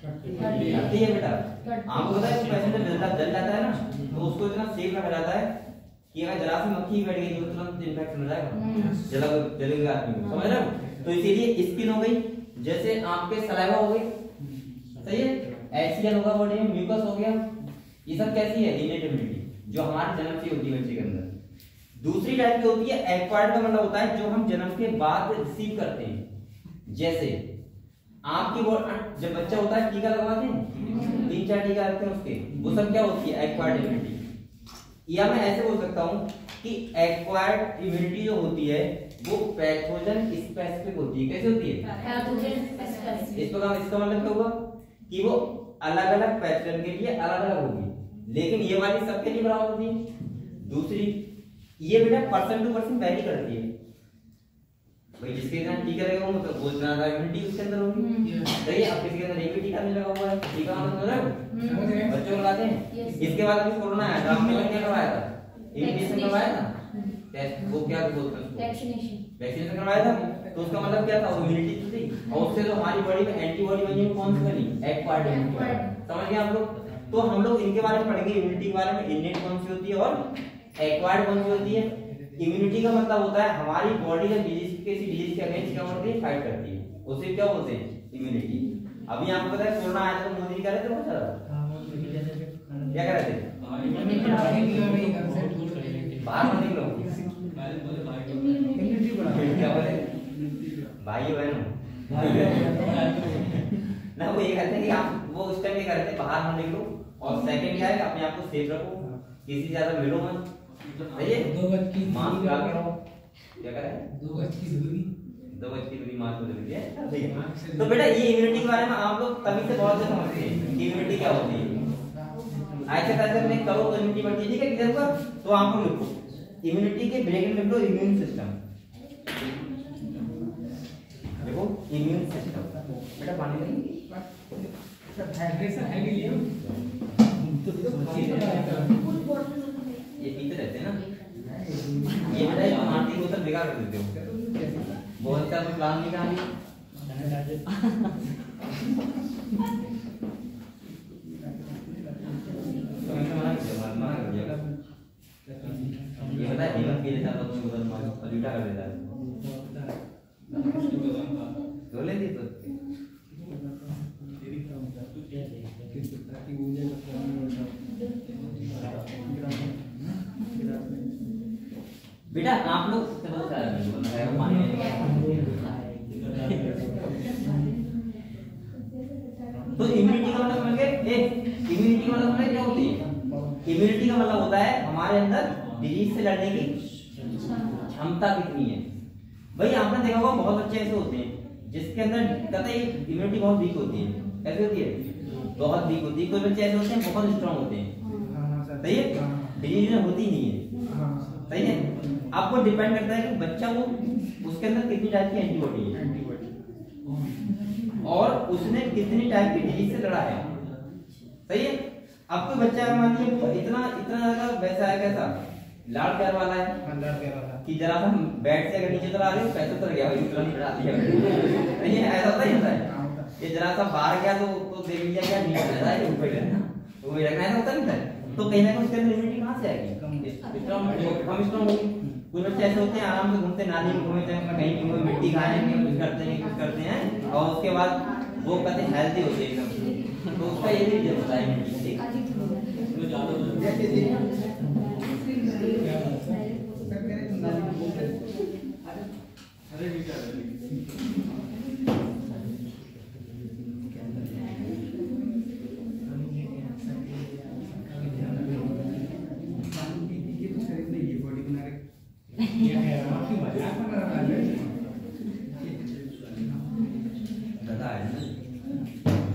करती है बेटा। आपको पता है पेशेंट जब जल जाता है ना, तो उसको इतना सेफ रखा जाता है कि अगर जरा सी मक्खी बैठ गई तो तुरंत इन्फेक्शन हो जाएगा, जलेगा आदमी। समझ रहे हो? तो इसीलिए स्किन हो गई, जैसे आपके सलाइवा हो गई, सही है? एसियन होगा बॉडी में, म्यूकस हो गया। ये सब कैसी है? इन्नेट इम्यूनिटी, जो हमारे जन्म से होती है बच्चे के अंदर। दूसरी टाइप की होती है एक्वायर्ड, का मतलब होता है जो हम जन्म के बाद रिसीव करते हैं। जैसे आपकी जब बच्चा होता है टीका लगवाते हैं, 3-4 टीका लगते हैं उसके, वो सब क्या होती है? Acquired immunity. या मैं ऐसे बोल सकता हूँ कि एक्वायर्ड इम्यूनिटी जो होती है वो पैथोजन स्पेसिफिक होती है। कैसे होती है? इस प्रकार इसका मतलब क्या हुआ कि वो अलग अलग पैथोजन के लिए अलग अलग होगी, लेकिन ये वाली सबके लिए बराबर होती है। दूसरी ये बेटा पर्सन टू पर्सन वैरी करती है। भाई जिसके साथ टीका लगा हुआ मतलब वो ज्यादा इम्यूनिटी उसके अंदर होगी। सही है? अब किसी के अंदर एक भी टीका नहीं लगा हुआ है, टीका मतलब बच्चों को लगाते हैं। इसके बाद अभी कोरोना आया था, हमने क्या करवाया था? इम्यूनेशन करवाया था। टेस्ट वो क्या बोलते हैं उसको? वैक्सीनेशन करवाया था। तो उसका मतलब क्या था? वो इम्यूनिटी तो थी, और उससे जो हमारी बॉडी में एंटीबॉडी बनी वो कौन सी बनी? Acquired immunity. समझ गए आप लोग? तो हम लोग इनके बारे में पढ़ेंगे, इम्यूनिटी के बारे में। इन्नेट कौन सी होती है और एक्वायर्ड कौन सी होती है? इम्यूनिटी का मतलब होता है हमारी बॉडी जब किसी डिजीज के अगेंस्ट क्या करती है? फाइट करती है। उसे क्या बोलते हैं? इम्यूनिटी। अभी आपको पता है कोरोना आया तो मोदी जी कह रहे थे बहुत सारा, क्या कह रहे थे? बाहर मत निकलो। क्या बोले? भाई बहनों ना, वो ये कहते हैं कि आप वो उस टाइम ये कहते हैं बाहर मत निकलो, और सेकंड क्या है अपने आप को सेफ रखो, किसी से ज्यादा मिलो मत। सही है? 2 गज की मास्क लगा के रहो। क्या कह रहे हैं? 2 गज की दूरी, 2 गज की दूरी मास्क लगा के। ठीक है? तो बेटा ये इम्यूनिटी के बारे में आप लोग तभी से बहुत से समझते हैं कि इम्यूनिटी क्या होती है। ऐसे करके में करो तो इम्यूनिटी बढ़ती है। ठीक है? किधर पर तो आप लोग लिखो इम्यूनिटी के ब्रेक में लिख दो इम्यून सिस्टम। देखो इम्यून सिस्टम बेटा पानी लेंगे सब हाइड्रेशन है कि ये ये पीते रहते हैं ना। ये बेटा पानी की बोतल बेकार कर देते हो। बहुत सा प्लान निकाली ये पता है दीमक के जैसा लोग बोतल मार और उल्टा कर देता है। तो ले दी तो बेटा आप लोग तो इम्यूनिटी का मतलब इम्यूनिटी का मतलब क्या होती है? इम्यूनिटी का मतलब होता है हमारे अंदर डिजीज से लड़ने की क्षमता कितनी है। भाई आपने देखा होगा बहुत बच्चे ऐसे होते हैं जिसके अंदर कहते हैं इम्यूनिटी बहुत वीक होती है, कैसे होती है, बहुत वीक होती है। कोई बच्चे ऐसे होते हैं बहुत स्ट्रांग होते हैं, सही है, डिजीज में होती नहीं है, सही है। आपको डिपेंड करता है कि बच्चा वो उसके अंदर कितनी टाइप की एंटीबॉडी है और उसने कितनी टाइप की डिजीज से लड़ा है, सही है। अब कोई बच्चा मान लीजिए इतना इतना ज्यादा वैसा है, कैसा लाड़ प्यार वाला है कि जरा सा बेड से अगर नीचे चला रहे हो पैसा उतर गया भाई, उतना नहीं बढ़ा दिया नहीं है, ऐसा होता ही होता है। ये जरा सा बाहर गया तो देख लिया क्या नीचे रहता है ऊपर रहना, तो वही रखना है, होता नहीं है। तो कहीं ना कहीं उसके अंदर इम्यूनिटी कहां से आएगी, कम स्ट्रांग होगी। कुछ बच्चे ऐसे होते हैं आराम से घूमते, नाली में घूमे, चाहे कहीं भी घूमे, मिट्टी खाने में कुछ करते हैं और उसके बाद वो कहते हैं हेल्दी होते हैं एकदम, तो उसका ये भी रीजन होता है इम्यूनिटी।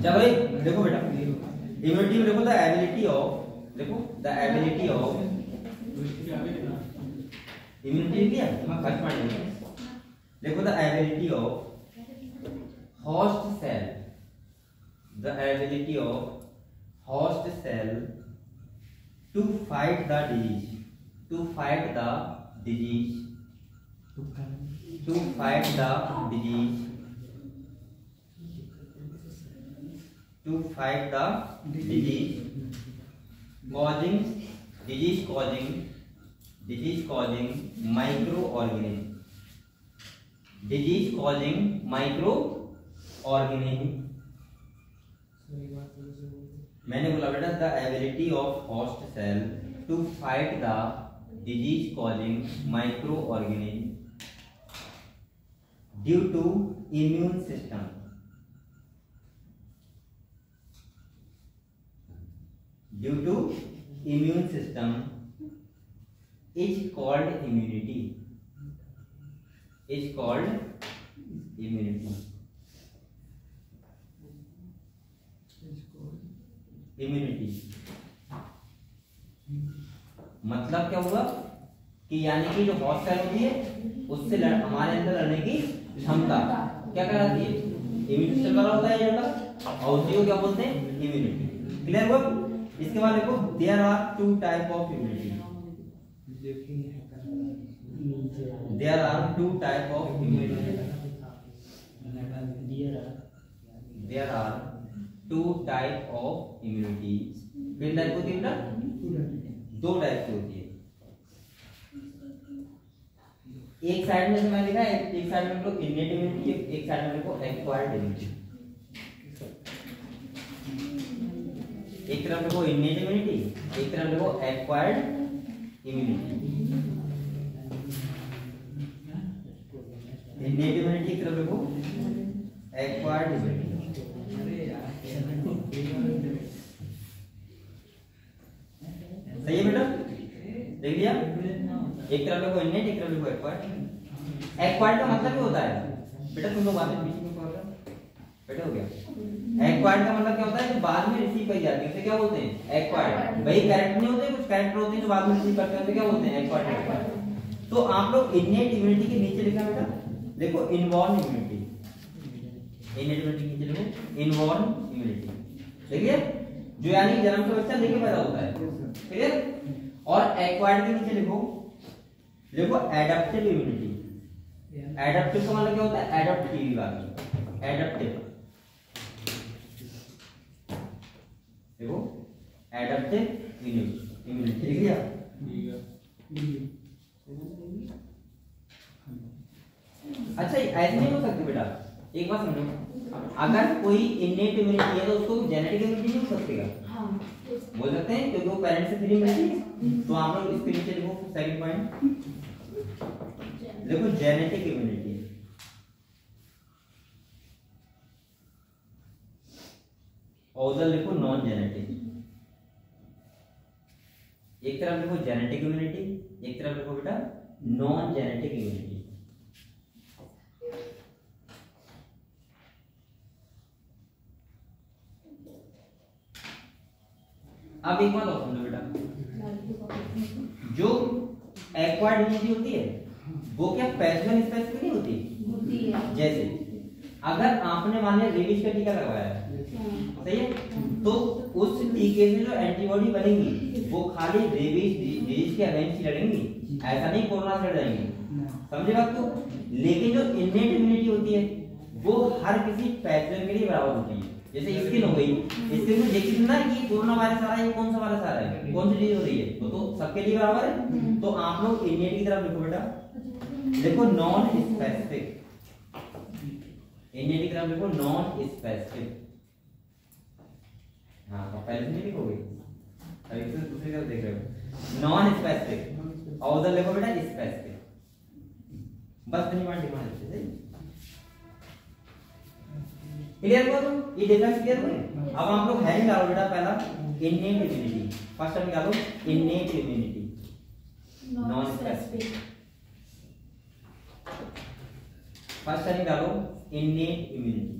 चलो भाई देखो बेटा, इम्यूनिटी में देखो द एबिलिटी ऑफ, देखो द एबिलिटी ऑफ इम्यूनिटी किया फर्स्ट पॉइंट, देखो the ability of host cell, the ability of host cell to fight the disease, to fight the disease, to fight the disease, to fight the disease causing microorganism, disease causing microorganism। मैंने बोला बेटा the ability of host cell to fight the disease causing microorganism due to immune system, due to immune system is called immunity, is called immunity, immunity। मतलब क्या हुआ कि यानी कि जो होस्ट सेल होती है उससे हमारे अंदर लड़ने की क्षमता क्या कहलाती है, इम्यून सिस्टम वाला होता है जेंडा, और उसी को क्या बोलते हैं, इम्यूनिटी। क्लियर हुआ। इसके बाद देखो there are two type of immunity, there are two type of immunity, there are two type of immunity. कितनी टाइप होती है बेटा, दो टाइप की होती है। एक साइड में मैंने लिखा है, एक साइड में लोग इनेट इम्यूनिटी, एक साइड में लिखो एक्वायर्ड इम्यूनिटी। एक तरफ लिखो इनेट इम्यूनिटी, एक तरफ लिखो एक्वायर्ड इम्यूनिटी। इनेट इम्यूनिटी एक तरफ लिखो, एक्वायर्ड इम्यूनिटी। सही है बेटा, देख लिया। एक तरफ लिखो इनेट, एक तरफ लिखो एक्वायर्ड। एक्वायर्ड का मतलब क्या होता है बेटा, तुम लोग बातें बीच में पढ़ रहे हो, बेटा हो गया। एक्वायर्ड का मतलब क्या होता है, जो बाद में रिसीव करी जाती है उसे क्या बोलते हैं, एक्वायर्ड। वही कैरेक्टर नहीं होते, कुछ कैरेक्टर होते हैं जो बाद में रिसीव करते हैं उसे क्या बोलते हैं, एक्वायर्ड। तो आप लोग इनेट इम्यूनिटी के नीचे लिखा बेटा, देखो इनबॉर्न इम्यूनिटी, इनेट इम्यूनिटी नीचे लिखो इनबॉर्न इम्यूनिटी। देखिए जो यानी जन्म से बच्चा लेके पैदा होता है, ठीक है। और एक्वायर्ड के नीचे लिखो एडप्टिव इम्यूनिटी। एडप्टिव का मतलब क्या होता है, एडप्ट की वाली, एडप्टिव। देखो एडप्टिव इम्यूनिटी लिख लिया। अच्छा ऐसे नहीं हो सकती बेटा, एक बात समझो, अगर कोई इनेट इम्यूनिटी है तो उसको जेनेटिक इम्यूनिटी नहीं हो सकती क्या, बोल सकते हैं, क्योंकि वो पेरेंट्स से फ्री मिलती है। तो आप लोग इसके नीचे लिखो सेकंड पॉइंट, देखो जेनेटिक इम्यूनिटी, और उधर लिखो नॉन जेनेटिक। एक तरफ लिखो जेनेटिक इम्यूनिटी, एक तरफ लिखो बेटा नॉन जेनेटिक इम्यूनिटी। अब एक बात और समझो बेटा, जो एक्वायर्ड इम्यूनिटी होती है वो क्या पैथोजन स्पेसिफिक नहीं होती? होती है। जैसे अगर आपने मान लिया रेबीज का टीका लगवाया है, सही है, तो उस टीके से जो एंटीबॉडी बनेंगी वो खाली रेबीज डिजीज के अगेंस्ट ही लड़ेंगी, ऐसा नहीं कोरोना से लड़ेंगी, समझे बात को? लेकिन जो इनेट इम्यूनिटी होती है वो हर किसी पैथोजन के लिए बराबर होती है। जैसे स्किन हो गई, स्किन में देखिए ना कि कोरोना वायरस आ रहा है, कौन सा वायरस आ रहा है, कौन सी डिजीज हो रही है, तो सबके लिए बराबर है। तो आप लोग इनेट की तरफ लिखो बेटा, देखो नॉन स्पेसिफिक, इनेट की तरफ लिखो नॉन स्पेसिफिक। हाँ पहले से लिखोगे, अभी तो दूसरी तरफ देख रहे हो, नॉन स्पेसिफिक और उधर लिखो बेटा स्पेसिफिक, बस डिमांड है। क्लियर हुआ? तो ये डिफरेंस क्लियर हुए? अब आप लोग है निकालो बेटा, पहला इनेट इम्यूनिटी, फर्स्ट टाइम निकालो innate immunity, non specific, first time निकालो इनेट इम्यूनिटी।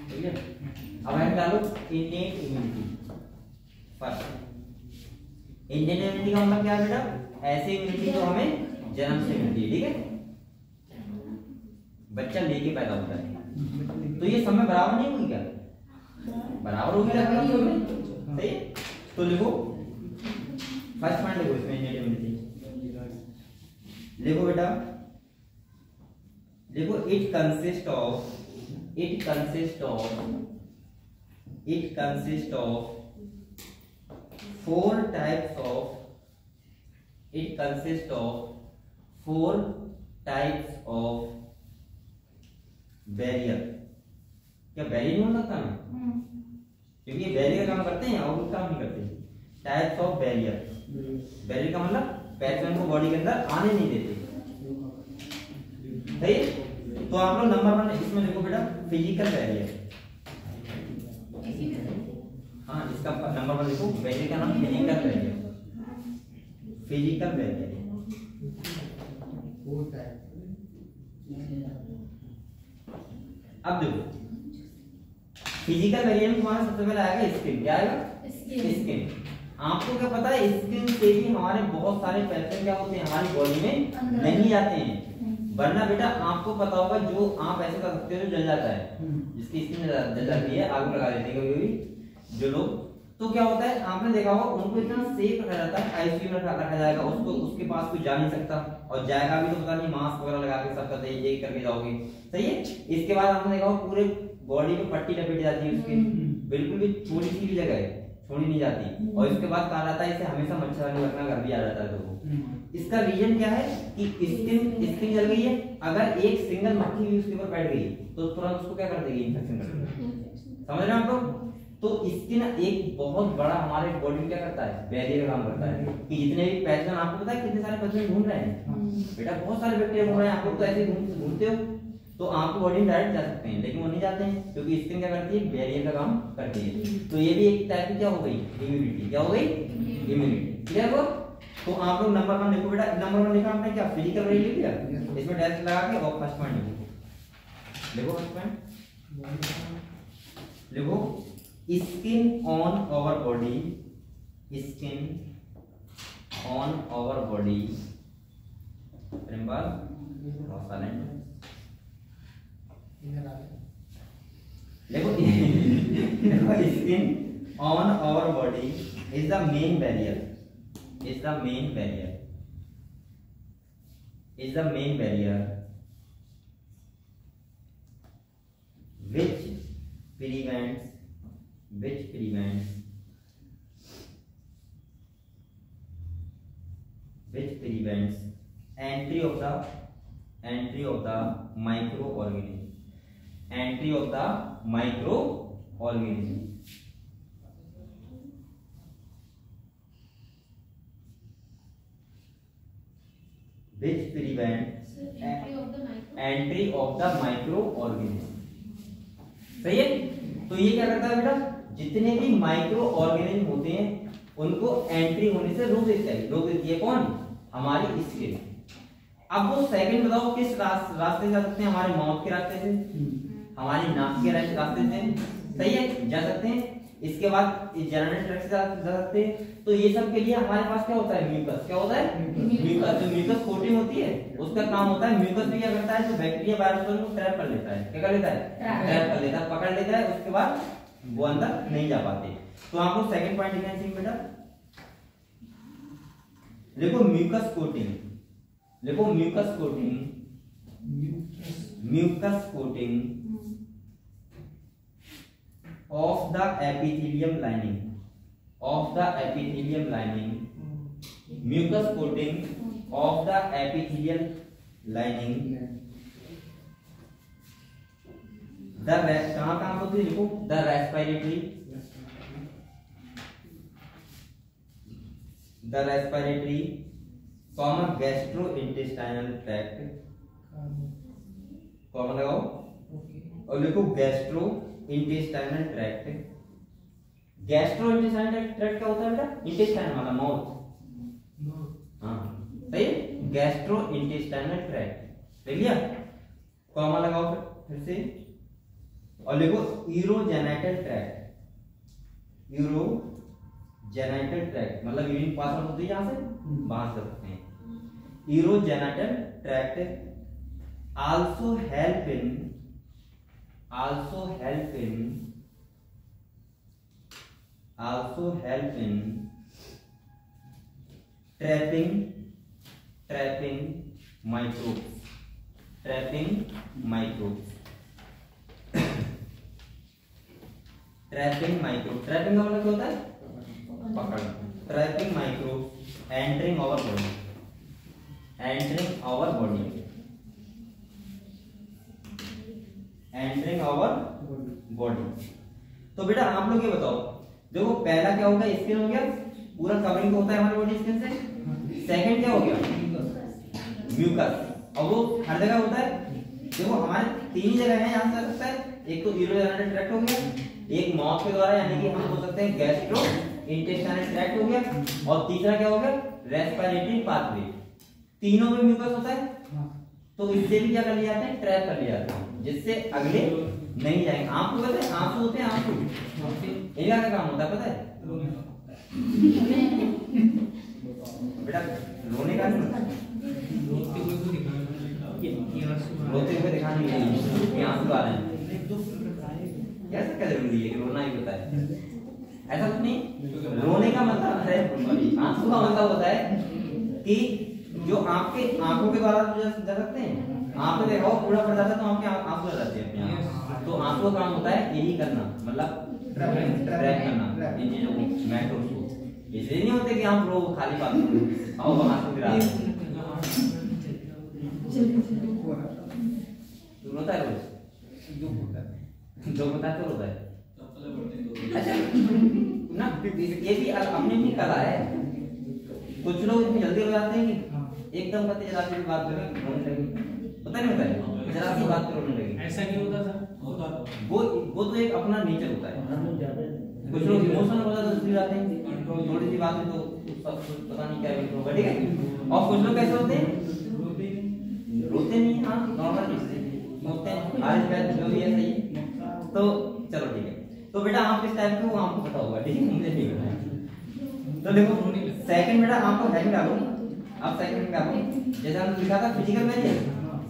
ठीक है, अब हम डालो innate immunity. First innate immunity का मतलब क्या है बेटा? ऐसी इम्यूनिटी जो हमें जन्म से मिलती है, ठीक है, बच्चा लेके पैदा होता है। तो ये समय बराबर नहीं होगी क्या? बराबर होगी लगभग, सही है। तो लिखो फर्स्ट पॉइंट लिखो इसमें इनेट इम्यूनिटी, लिखो बेटा, देखो it consist of four types of barrier. क्या बैरियर नहीं हो सकता ना? क्योंकि ये बैरियर काम करते हैं और काम नहीं करते। टाइप्स ऑफ बैरियर का मतलब पैथोजन को बॉडी के अंदर आने नहीं देते, सही है। तो आप लोग नंबर 1 इसमें देखो बेटा, फिजिकल बैरियर। हाँ, इसका नंबर 1 देखो, बैरियर का नाम फिजिकल बैरियर, फिजिकल बैरियर। अब देखो फिजिकल बैरियर में तुम्हारा सबसे पहले आएगा स्किन। क्या आएगा? स्किन। आपको क्या पता है, स्किन से भी हमारे बहुत सारे पैथोजन क्या होते हैं हमारी बॉडी में नहीं जाते हैं। वरना बेटा आपको पता होगा, जो आप ऐसे कर सकते हो जो जल जाता है, जिसकी स्किन जल जाती है, आग लगा देते हैं कभी जो लोग, तो क्या होता है आपने देखा होगा उनको इतना सेफ रखा जाता है, आईसीयू में रखा जाएगा, उसको उसके पास कोई जा नहीं सकता, और जाएगा भी तो पता नहीं मास्क वगैरह लगा के सब करते ये करके जाओगे, सही है। इसके बाद आपने देखा होगा पूरे बॉडी पे पट्टी लपेट जाती है उसकी, बिल्कुल भी थोड़ी सी भी जगह छोड़ी नहीं जाती, और इसके बाद कहा जाता है इसे हमेशा मच्छरदानी रखना, घर भी आ जाता है तो इसका रीजन क्या है कि स्किन जल गई है, अगर एक सिंगल मक्खी भी उसके ऊपर बैठ गई तो तुरंत उसको क्या कर देगी? इन्फेक्शन कर देगी, समझ रहे हैं आप लोग? तो स्किन एक बहुत बड़ा हमारे बॉडी में क्या करता है, बैरियर का काम करता है, कि जितने भी पैथोजन, आपको पता है कितने सारे पैथोजन घूम रहे हैं बेटा, बहुत सारे बैक्टीरिया घूम रहे हैं, आप लोग तो ऐसे घूमते हो तो आपकी बॉडी में डायरेक्ट जा सकते हैं, लेकिन वो नहीं जाते हैं क्योंकि स्किन क्या करती है, बैरियर का काम करती है। तो ये भी एक टाइप की क्या हो गई, इम्यूनिटी। क्या हो गई? इम्यूनिटी। क्लियर हो? तो आप लोग नंबर 1 लिखो बेटा, नंबर 1 लिखा आपने क्या, फिजिकल बैरियर लिख दिया, इसमें डैश लगा के और फर्स्ट पॉइंट लिखो, फर्स्ट पॉइंट लिखो, skin on our body, skin on our body, silent देखो skin on our body is the main barrier, is the main barrier which prevents entry of the microorganism, which prevents entry of the microorganism। सही है। तो ये क्या करता है बेटा, जितने भी माइक्रो ऑर्गेनिज्म होते हैं उनको एंट्री होने से रोक देती है कौन? हमारी स्किन। अब वो सेकंड बताओ किस रास्ते से जा सकते हैं? हमारे माउथ के रास्ते से, हमारी नाक के रास्ते से, सही है, जा सकते हैं। इसके बाद जनरल ट्रैक्ट से जा सकते हैं। तो ये सब के लिए हमारे पास क्या होता है? म्यूकस। क्या होता है? म्यूकस। जो म्यूकस कोटिंग होती है उसका काम होता है, म्यूकस भी क्या करता है? जो बैक्टीरिया वायरस को ट्रैप कर लेता है। क्या कर लेता है? ट्रैप कर लेता है, पकड़ लेता है, उसके बाद वो अंदर नहीं जा पाते। तो आपको सेकंड पॉइंट लिखना चाहिए बेटा, देखो म्यूकस कोटिंग, देखो mucus coating, mucus coating of the epithelium lining, of the epithelium lining, mucus coating of the epithelial lining, the कहाँ होती है? देखो the respiratory, comma gastrointestinal tract, comma लगाओ और लिखो गैस्ट्रोइंटेस्टाइनल ट्रैक्ट। गैस्ट्रोइंटेस्टाइनल ट्रैक्ट क्या होता है बेटा? इंटेस्टाइन वाला, माउथ। हाँ सही, गैस्ट्रोइंटेस्टाइनल ट्रैक्ट लिख लिया, कॉमा लगाओ फिर से और लिखो यूरोजेनिटल ट्रैक्ट। यूरोजेनिटल ट्रैक्ट मतलब यूरिन पास आउट होती है यहाँ से, बाहर कर सकते हैं। Urogenital tract also help in trapping microbes, trapping microbes का मतलब क्या होता है? पकड़। trapping microbes entering our body। तो बेटा आप लोग ये बताओ, देखो पहला क्या होगा? स्किन हो गया, पूरा कवरिंग होता है हमारी बॉडी स्किन से। सेकंड क्या हो गया? म्यूकस, और वो हर जगह होता है। देखो हमारे तीन जगह है यहाँ से आ सकता है, एक तो यूरोजेनिटल ट्रैक्ट हो गया, एक माउथ के द्वारा यानी कि हम बोल सकते हैं गैस्ट्रोइंटेस्टाइनल ट्रैक्ट हो गया, और तीसरा क्या हो गया? Respiratory pathway. तीनों में म्यूकस होता है, तो इससे भी क्या कर लिया जाता है? ट्रैप कर लिया जाता है, जिससे अगले नहीं जाएंगे। आपको पता है आंसू होते हैं, आंसू इनका क्या काम होता है पता है? बेटा रोने का नहीं, रोते हुए दिखाने के लिए आंसू आ रहे हैं। कैसे क्या जरूरी है कि रोना ही होता है? ऐसा कुछ नहीं। रोने का मतलब है, आंसू का मतलब होता है कि जो आपके आंखों के द्वारा जा सकते हैं, आंख पे देखो पूरा पड़ जाता है तो आपके आंसू आ जाते हैं अपने आप। तो आंसू का काम होता है यही करना, मतलब ट्रैप करना इन चीजों को, मैक्रोब्स को। इसलिए नहीं होते कि आप लोग खाली बात करो, आओ वहां से गिरा तो रोता है रोज, जो होता है तो रोता है। अच्छा ना, ये भी अपनी भी कला है। कुछ लोग इतनी जल्दी हो जाते हैं कि एकदम पति जरा सी बात करें रोने लगे, पता नहीं होता है, जरा सी बात पे रोने लगे। ऐसा नहीं होता था, वो तो एक अपना नेचर होता है। कुछ लोग इमोशनल हो जाते हैं, दूसरी बात है, थोड़ी सी बात है तो पता नहीं क्या होगा, ठीक है। और कुछ लोग कैसे होते हैं? रोते नहीं, हाँ नॉर्मल होते हैं, आज बैठ जो भी है सही है। तो चलो ठीक है। तो बेटा आप किस टाइप के, वो आपको पता होगा, ठीक है, मुझे नहीं पता है। तो देखो सेकंड बेटा आपको हेडिंग डालो, आप सेकंड में डालो, जैसे हमने लिखा था फिजिकल बैरियर,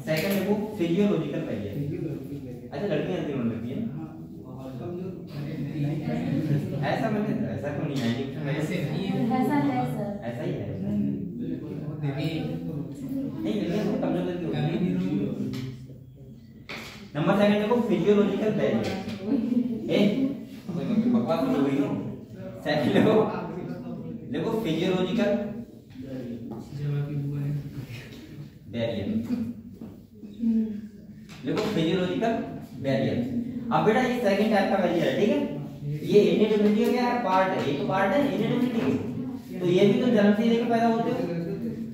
सेकंड देखो फिजियोलॉजिकल बैरियर। अच्छा लड़कियां जल्दी रोने लगती हैं, ऐसा मैंने ऐसा क्यों नहीं है? ऐसे नहीं है, ऐसा है सर, ऐसा ही है। नहीं लड़कियां तो कमजोर लड़की होती है। नंबर सेकंड देखो फिजियोलॉजिकल बैरियर। ए कोई बकवास नहीं हुई ना। सेकंड देखो फिजियोलॉजिकल बैरियर, देखो फिजियोलॉजिकल बैरियर। अब बेटा ये सेकंड टाइप का बैरियर है, ठीक है। ये इनेट इम्यूनिटी का क्या है? पार्ट है, ये तो पार्ट है इनेट इम्यूनिटी की। तो ये भी तो जन्म से ही लेकर पैदा होते हो।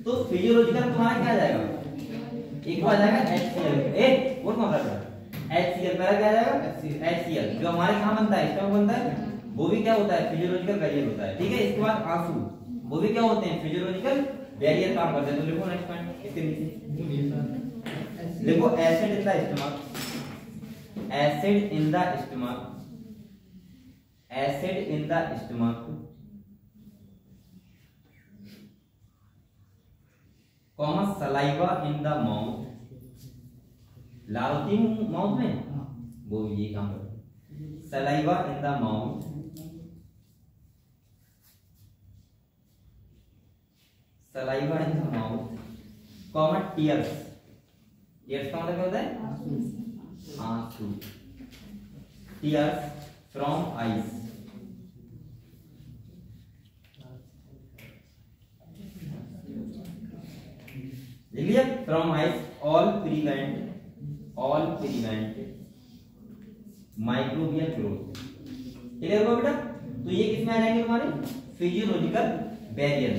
तो फिजियोलॉजिकल तुम्हारा क्या आ जाएगा? एक को आ जाएगा HCl, एक और कौन सा है? HCl पहला क्या आ जाएगा? HCl जो हमारे कहां बनता है? स्टमक बनता है, वो भी क्या होता है, फिजियोलॉजिकल बैरियर होता है, ठीक है। इसके बाद आंसू, वो भी क्या होते हैं, फिजियोलॉजिकल बैरियर काम करते हैं। तो लिखो नेक्स्ट पॉइंट इसके नीचे, लिखो acid in the stomach, acid in the stomach, acid in the stomach, comma saliva in the mouth, लाल होती है माउथ में, वो ये काम करते हैं। Saliva in the mouth, saliva in the mouth, comma tears, tears का मतलब क्या होता है, आंसू, टीयर्स फ्रॉम आईज, लिख लिया, from eyes, all prevent microbial growth, clear हो बेटा। तो ये किसमें आ जाएंगे तुम्हारे, फिजियोलॉजिकल बैरियर।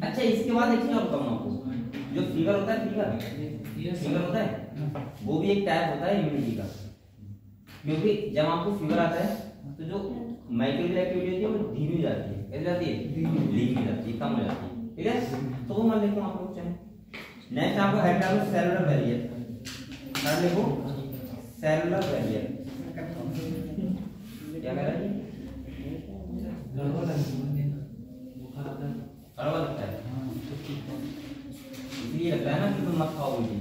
अच्छा इसके बाद एक चीज और बताऊं आपको, जो फीवर होता है, फीवर होता है, वो भी एक टाइप होता है इम्यूनिटी का। क्योंकि जब आपको फीवर आता है तो जो माइक्रोबियल एक्टिविटी होती है वो धीमी हो जाती है, कैसे जाती है, धीमी जाती है, कम हो जाती है, ठीक है। तो वो मान लिखो आप लोग चाहे। नेक्स्ट आपको हेड डालो सेलुलर बैरियर, हेड लिखो सेलुलर बैरियर, क्या कह रहा है, गड़बड़ लगता है, इसलिए लगता है ना कि तुम मत खाओ उल्टी।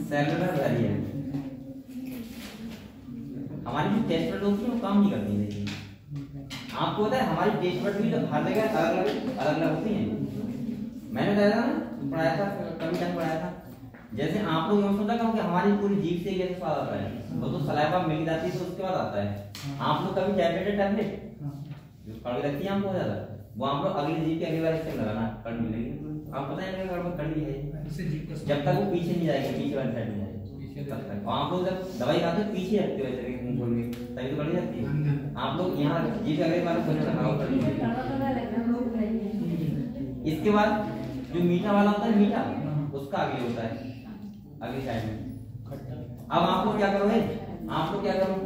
सेलुलर बैरियर, हमारी जो टेस्ट बड होती है वो काम नहीं करती है। देखिए आपको पता है हमारी टेस्ट बड भी हर जगह अलग अलग होती हैं। मैंने बताया था ना, पढ़ाया था कभी टाइम पढ़ाया था, जैसे आप लोग ये सोचा कि हमारी पूरी जीभ से कैसे स्वाद आता है, वो तो सलाइवा मिल जाती है तो उसके बाद आता है। आप लोग कभी टैबलेट जो कड़वी लगती है हमको ज्यादा, वो आप लोग अगली जीभ के अगली बार इससे लगाना, कड़वी लगेगी, आप पता है ना कड़वी है, जब तक वो पीछे नहीं जाएगी, पीछे वाली साइड में जाएगी तब तक। आप लोग जब दवाई खाते हो पीछे रखते हो ऐसे मुंह खोल के, तभी तो कड़वी लगती है। आप लोग यहाँ जीभ अगली बार खोलने लगाओ कड़वी। इसके बाद जो मीठा वाला होता है, मीठा उसका आगे होता है, अगली साइड में। अब आप लोग क्या करो है, आप लोग क्या करो,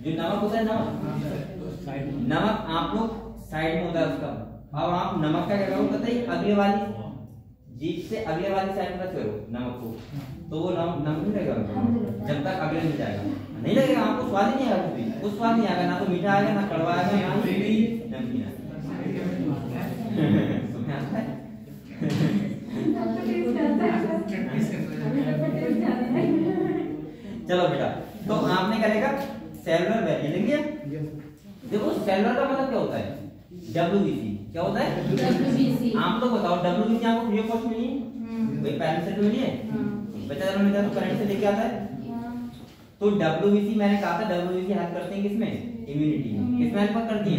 जो नमक होता है, नमक आप लोग साइड में होता है उसका। अब आप नमक का क्या करो, पता है अगले वाली जीभ से अगले वाली साइड में करो नमक को, तो वो नमक नहीं लगेगा जब तक अगले नहीं जाएगा, नहीं लगेगा, आपको स्वाद ही नहीं आएगा, कुछ स्वाद नहीं आएगा, ना तो मीठा आएगा, ना कड़वा आएगा, ना नमकीन आएगा। चलो बेटा, तो आपने क्या लिखा, सेलुलर बैरियर लिख लिया। देखो सेलुलर का मतलब क्या होता है, WBC क्या होता है, WBC। आप लोग बताओ WBC आपको फ्री ऑफ कॉस्ट मिली है, वही पैरेंट से मिली है, बच्चा जन्म लेता है तो पेरेंट्स से लेके आता है। तो WBC मैंने कहा था, WBC हेल्प करते हैं किसमें, इम्यूनिटी में। किसमें हेल्प करती है,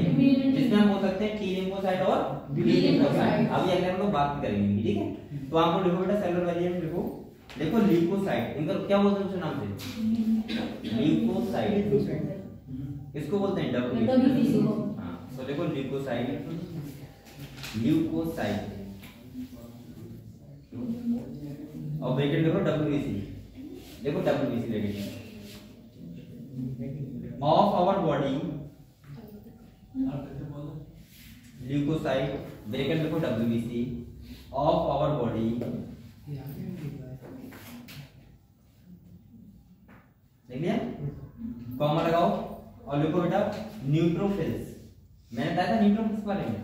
जिसमें हम बोल सकते हैं T लिम्फोसाइट और B लिम्फोसाइट। अभी अगले हम लोग बात करेंगे, ठीक है। तो आपको लिखो बेटा सेलुलर बैरियर, लिखो ल्यूकोसाइट, इनका क्या बोलते हैं दूसरे नाम से, ल्यूकोसाइट, इसको बोलते हैं WBC। हाँ तो देखो ल्यूकोसाइट, ल्यूकोसाइट और ब्रैकेट देखो WBC, देखो WBC bracket of our body, leucocyte bracket देखो WBC ऑफ आवर बॉडी, देख लिया, कॉमा लगाओ और लिखो बेटा न्यूट्रोफिल्स। मैंने बताया था न्यूट्रोफिल्स के बारे में,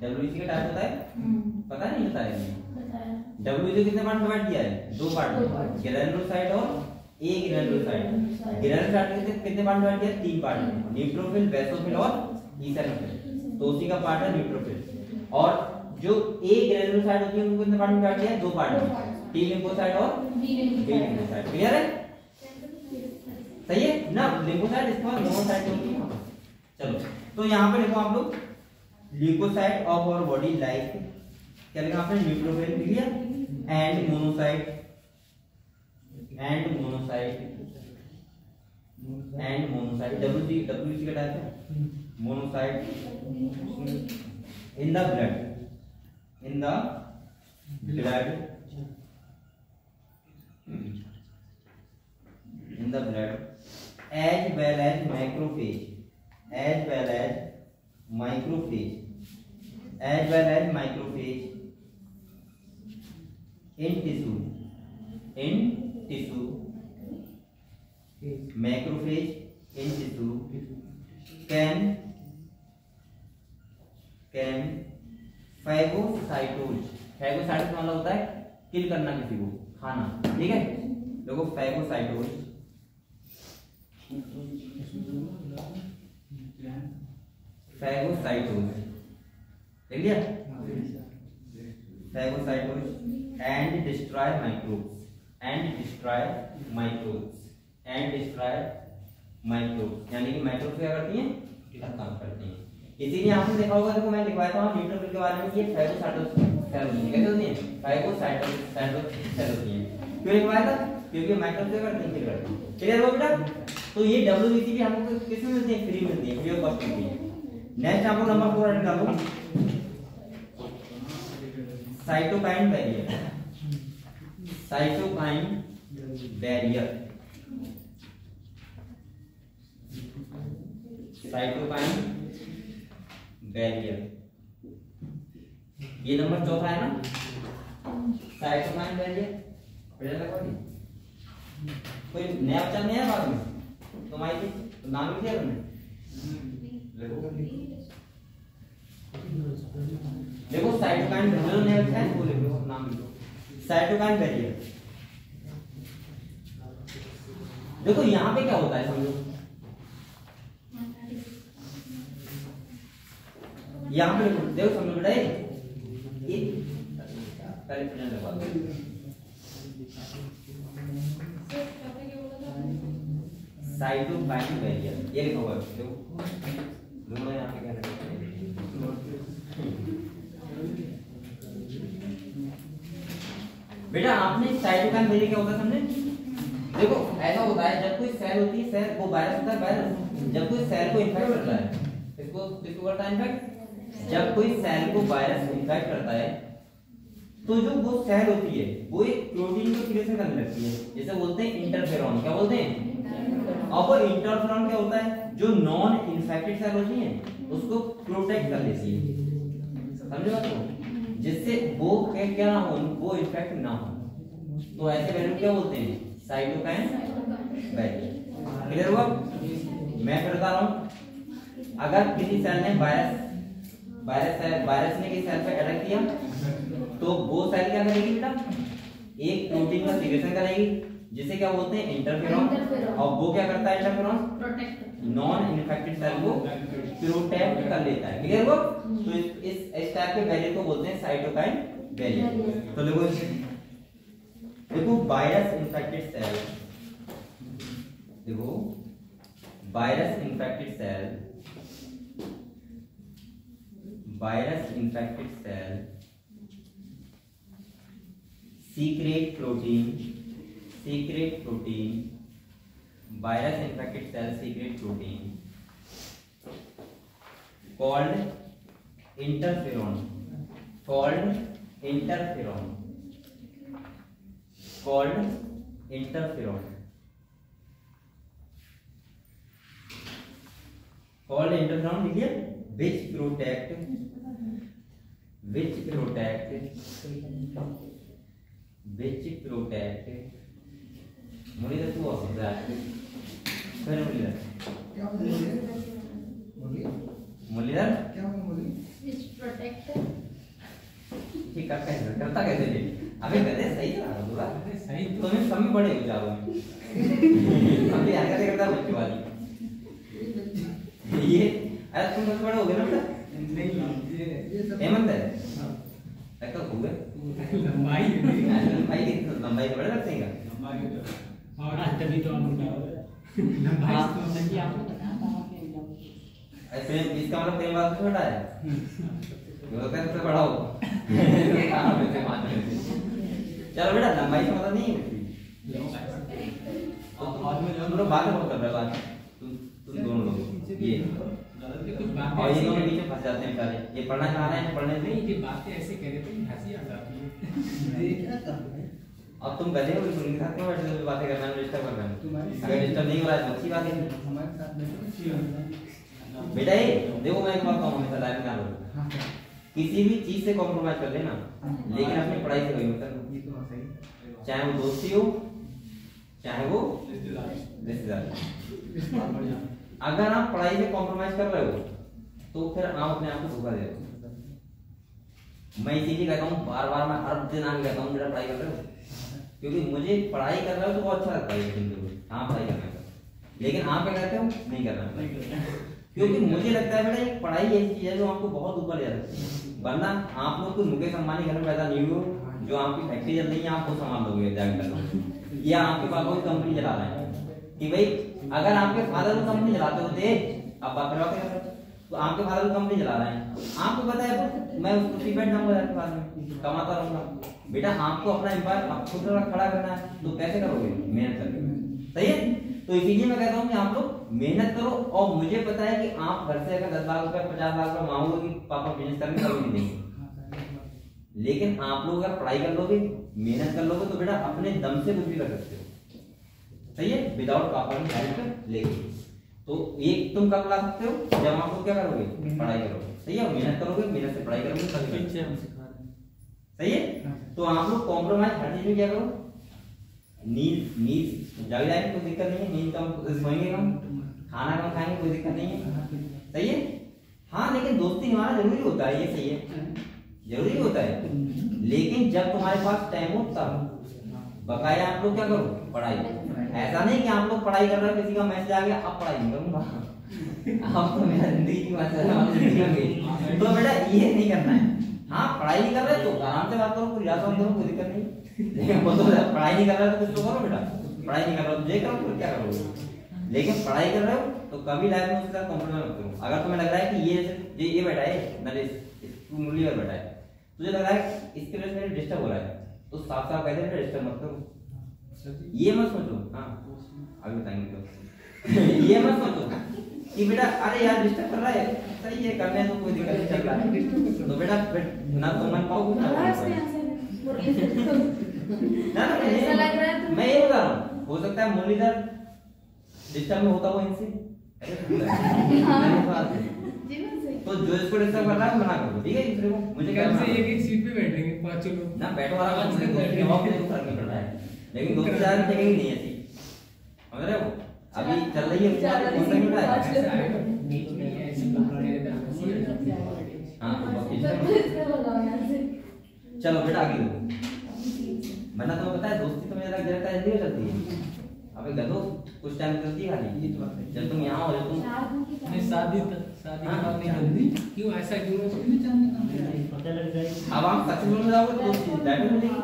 WBC का टाइप होता है, पता नहीं बताया WBC कितने पार्ट में डिवाइड किया है, दो पार्ट में, ग्रैनुलोसाइट और ए ग्रैनुलोसाइट। ग्रैनुलोसाइट कितने पार्ट में डिवाइड किया, तीन पार्ट में, न्यूट्रोफिल, बेसोफिल और ईथेनोफिल। तो उसी का पार्ट है न्यूट्रोफिल। और जो ए ग्रैनुलोसाइट होती है उनको कितने पार्ट में डिवाइड किया है, दो पार्ट में, टी लिम्फोसाइट और बी लिम्फोसाइट। क्लियर है, सही है ना, लिम्फोसाइट इसके बाद मोनोसाइट होती है। चलो तो यहाँ पे देखो आप लोग leucocyte of our body like, क्या लिखा आपने, न्यूट्रोफिल लिख लिया, and monocyte, and monocyte, and monocyte, WBC का टाइप है monocyte in the blood, in the blood the blood as well as macrophage in tissue macrophage in tissue can phagocytose मतलब होता है किल करना, किसी को खाना, ठीक है। देखो phagocytose देख लिया, phagocytose and destroy microbes यानी कि माइक्रोब्स क्या करती हैं, खत्म करती हैं। इसीलिए आपने देखा होगा, देखो मैं लिखवाया था न्यूट्रोफिल के बारे में कि ये फेगोसाइटोसिस सेल होती है, कैसे होती है, फेगोसाइटोसिस सेल होती है। क्यों लिखवाया था, क्योंकि माइक्रोब्स क्या करती हैं, किल करती हैं। क्लियर हो बेटा। तो ये WBC भी हमको किसमें मिलती है, फ्री मिलती है, फ्री ऑफ कॉस्ट मिलती है। नेक्स्ट आपको नंबर 4 निकालो, साइटोकाइन बैरियर। साइटोकाइन बैरियर ये नंबर 4 है ना, साइटोकाइन बैरियर। कोई नया बच्चा नहीं है बाद में, तुम्हारी नाम लिख दिया तुमने, देखो साइटोकाइन बैरियर नया बच्चा है, वो लिखो, नाम लिखो, साइटोकाइन बैरियर। देखो यहाँ पे क्या होता है, समझो यहाँ पे देखो, समझो बेटा, ये पहले फिलहाल लगा दो, साइटोकाइन बैरियर ये लिखा हुआ है, देखो दोनों यहाँ पे क्या लिखा है। बेटा आपने साइटोकाइन बैरियर क्या होता है समझे, देखो ऐसा होता है जब कोई सेल होती है, सेल वो वायरस होता है, वायरस जब कोई सेल को इन्फेक्ट करता है, इसको करता है इन्फेक्ट, जब कोई सेल को वायरस इन्फेक्ट करता है तो जो वो सेल होती है वो एक प्रोटीन को क्रिएशन करने लगती है, जैसे बोलते हैं इंटरफेरॉन, क्या बोलते हैं। अब वो इंटरफेरॉन क्या होता है, जो नॉन इन्फेक्टेड सेल होती है उसको प्रोटेक्ट कर देती है, समझे बात को, जिससे वो क्या ना हो, वो इन्फेक्ट ना हो। तो ऐसे वैल्यू क्या बोलते हैं, साइटोकाइन बैरियर। क्लियर हुआ। मैं फिर बता रहा हूं, अगर किसी सेल ने वायरस ने किसी सेल पे अटैक किया तो वो सेल क्या करेगी बेटा, एक प्रोटीन का सिक्रेशन करेगी जिसे क्या बोलते हैं, इंटरफेरॉन। और वो क्या करता है, इंटरफेरॉन नॉन इन्फेक्टेड सेल को प्रोटेक्ट कर लेता है। क्लियर हुआ। तो इस टाइप के बैरियर को बोलते हैं साइटोकाइन बैरियर। तो देखो वायरस इन्फेक्टेड सेल, देखो virus infected cell secrete protein virus infected cell secrete protein called interferon called interferon देखिए, which protect मुरलीधर तू आ सकता है, फिर मुरलीधर क्या बोली, ठीक करता कैसे जी, अभी कहते सही करा रहा पूरा सही, तुम्हें समय पड़े विचारों में अभी हरकतें करता बच्चों वाली ये। अरे तुम बस बड़े हो गए ना बेटा, नहीं हेमंत है तक हो गए, लंबाई बड़े लगते हैं और तभी तो हम लंबाई ऐसे इसका मतलब प्रेम वाला छोटा है, वो कहते हैं बड़ा हो चलो बेटा, लंबाई का मतलब नहीं है तुम लोग बात बहुत कर रहे हो, बात तुम दोनों लोग ये और ये दोनों बीच में फंस जाते हैं बेचारे, ये पढ़ना चाह रहे हैं, पढ़ने से ये बातें ऐसे कह रहे थे, हंसी आ जाती है। अब तुम गधे हो, बिल्कुल उनके साथ क्यों बैठे हो बातें करना है, डिस्टर्ब करना है? अगर डिस्टर्ब नहीं हो रहा है तो अच्छी बात है। हमारे साथ में तो अच्छी होगी। बेटा ये देखो मैं एक बात कहूँ हमेशा लाइफ में आलो, हाँ किसी भी चीज से कॉम्प्रोमाइज कर लेना, लेकिन अपनी पढ़ाई से कभी मत करना। ये तो सही। चाहे वो दोस्ती हो, चाहे वो रिश्तेदारी। अगर आप पढ़ाई से कॉम्प्रोमाइज कर रहे हो तो फिर आप अपने आप को धोखा दे रहे हो। मैं इसीलिए कहता हूँ, बार बार मैं हर दिन आके कहता हूँ बेटा पढ़ाई कर रहे हो, क्योंकि मुझे पढ़ाई कर रहे हो तो बहुत अच्छा लगता है जिंदगी। हाँ पढ़ाई करने का, लेकिन आप क्या कहते हो नहीं करना, क्योंकि मुझे लगता है बेटा ये पढ़ाई ऐसी चीज है जो आपको बहुत ऊपर ले जाती है। वरना आप लोग कोई मुकेश अंबानी घर में पैदा नहीं हुए जो आपकी फैक्ट्री चल रही है आप वो संभाल लोगे जाकर, या आपके पापा कोई कंपनी चला रहे हैं कि भाई अगर आपके फादर को कंपनी चलाते होते अब बाप रे बाप तो आपके फादर को कंपनी चला रहे हैं, आपको पता है मैं उस कुर्सी बैठ जाऊंगा आपके पास में कमाता रहूंगा। बेटा आपको अपना एम्पायर खुद खड़ा करना है तो कैसे करोगे? मेहनत करके। सही है, तो इसीलिए मैं कहता हूँ कि आप लोग मेहनत करो। और मुझे पता है कि आप घर से अगर 10 लाख रुपए 50 लाख रुपए मांगोगे कि पापा बिजनेस करने कभी नहीं देंगे, लेकिन आप लोग अगर पढ़ाई कर लोगे, मेहनत कर लोगे तो बेटा अपने दम से कुछ भी कर सकते हो। सही है, विदाउट पापा की हेल्प लेके। तो एक तुम कब ला सकते हो? जब आप लोग क्या करोगे? पढ़ाई करोगे। सही है, मेहनत करोगे, मेहनत से पढ़ाई करोगे तभी। सही है, तो आप लोग कॉम्प्रोमाइज हर चीज में क्या करो, नींद जाग जाएगी कोई दिक्कत नहीं है, नींद कम सोएंगे कम, खाना कम खाएंगे कोई दिक्कत नहीं है। सही है, हाँ लेकिन दोस्ती निभाना जरूरी होता है, ये सही है, जरूरी होता है, लेकिन जब तुम्हारे पास टाइम हो तब बकाया आप लोग क्या करो? पढ़ाई। ऐसा नहीं कि आप लोग पढ़ाई कर रहे हो, किसी का मैसेज आ गया अब पढ़ाई नहीं करूंगा अब तो मेरा जिंदगी की मैसेज तो बेटा ये नहीं करना है। हाँ पढ़ाई नहीं कर रहे तो आराम से बात करो, कोई बात करो, कोई दिक्कत नहीं, लेकिन वो तो पढ़ाई नहीं कर रहे तो कुछ तो करो बेटा। पढ़ाई नहीं कर रहे हो तो ये करो, फिर क्या करोगे? लेकिन पढ़ाई कर रहे हो तो कभी लाइफ में उसके साथ कॉम्प्रोमाइज मत करो। अगर तुम्हें लग रहा है कि ये बैठा है नरेश मुरली पर बैठा है, तुझे लग रहा है इसके वजह से डिस्टर्ब हो रहा है, तो साफ साफ कह दे बेटा डिस्टर्ब मत करो। ये मत सोचो, हाँ अभी बताएंगे तो ये मत सोचो कि बेटा अरे यार डिस्टर्ब कर रहा है, सही है करने तो कोई दिक्कत नहीं चल रहा है, तो बेटा ना तो मन पाओ ना ऐसा लग रहा है मैं ये बता रहा हूँ, हो सकता है मुरलीधर डिस्टर्ब में होता हो इनसे तो जो इसको डिस्टर्ब कर रहा है मना करो, ठीक है दूसरे को। मुझे कल से एक एक सीट पे बैठेंगे पांचों लोग ना, बैठो आराम से, फर्क नहीं पड़ रहा है, लेकिन दोस्त यार जगह ही नहीं ऐसी, समझ रहे हो? अभी चल रही है बीच में ऐसे हाँ चलो बेटा आगे लो, वरना तुम्हें पता है दोस्ती तो मेरा लगता है जल्दी हो जाती है। अबे गधो कुछ टाइम चलती है खाली, ये तो बात है। जब तुम यहाँ हो, जब तुम नहीं शादी नहीं जल्दी क्यों ऐसा क्यों नहीं चाहने का पता लग जाए। अब आप सक्सेसफुल हो जाओगे तो दोस्ती डायरेक्ट मिलेगी,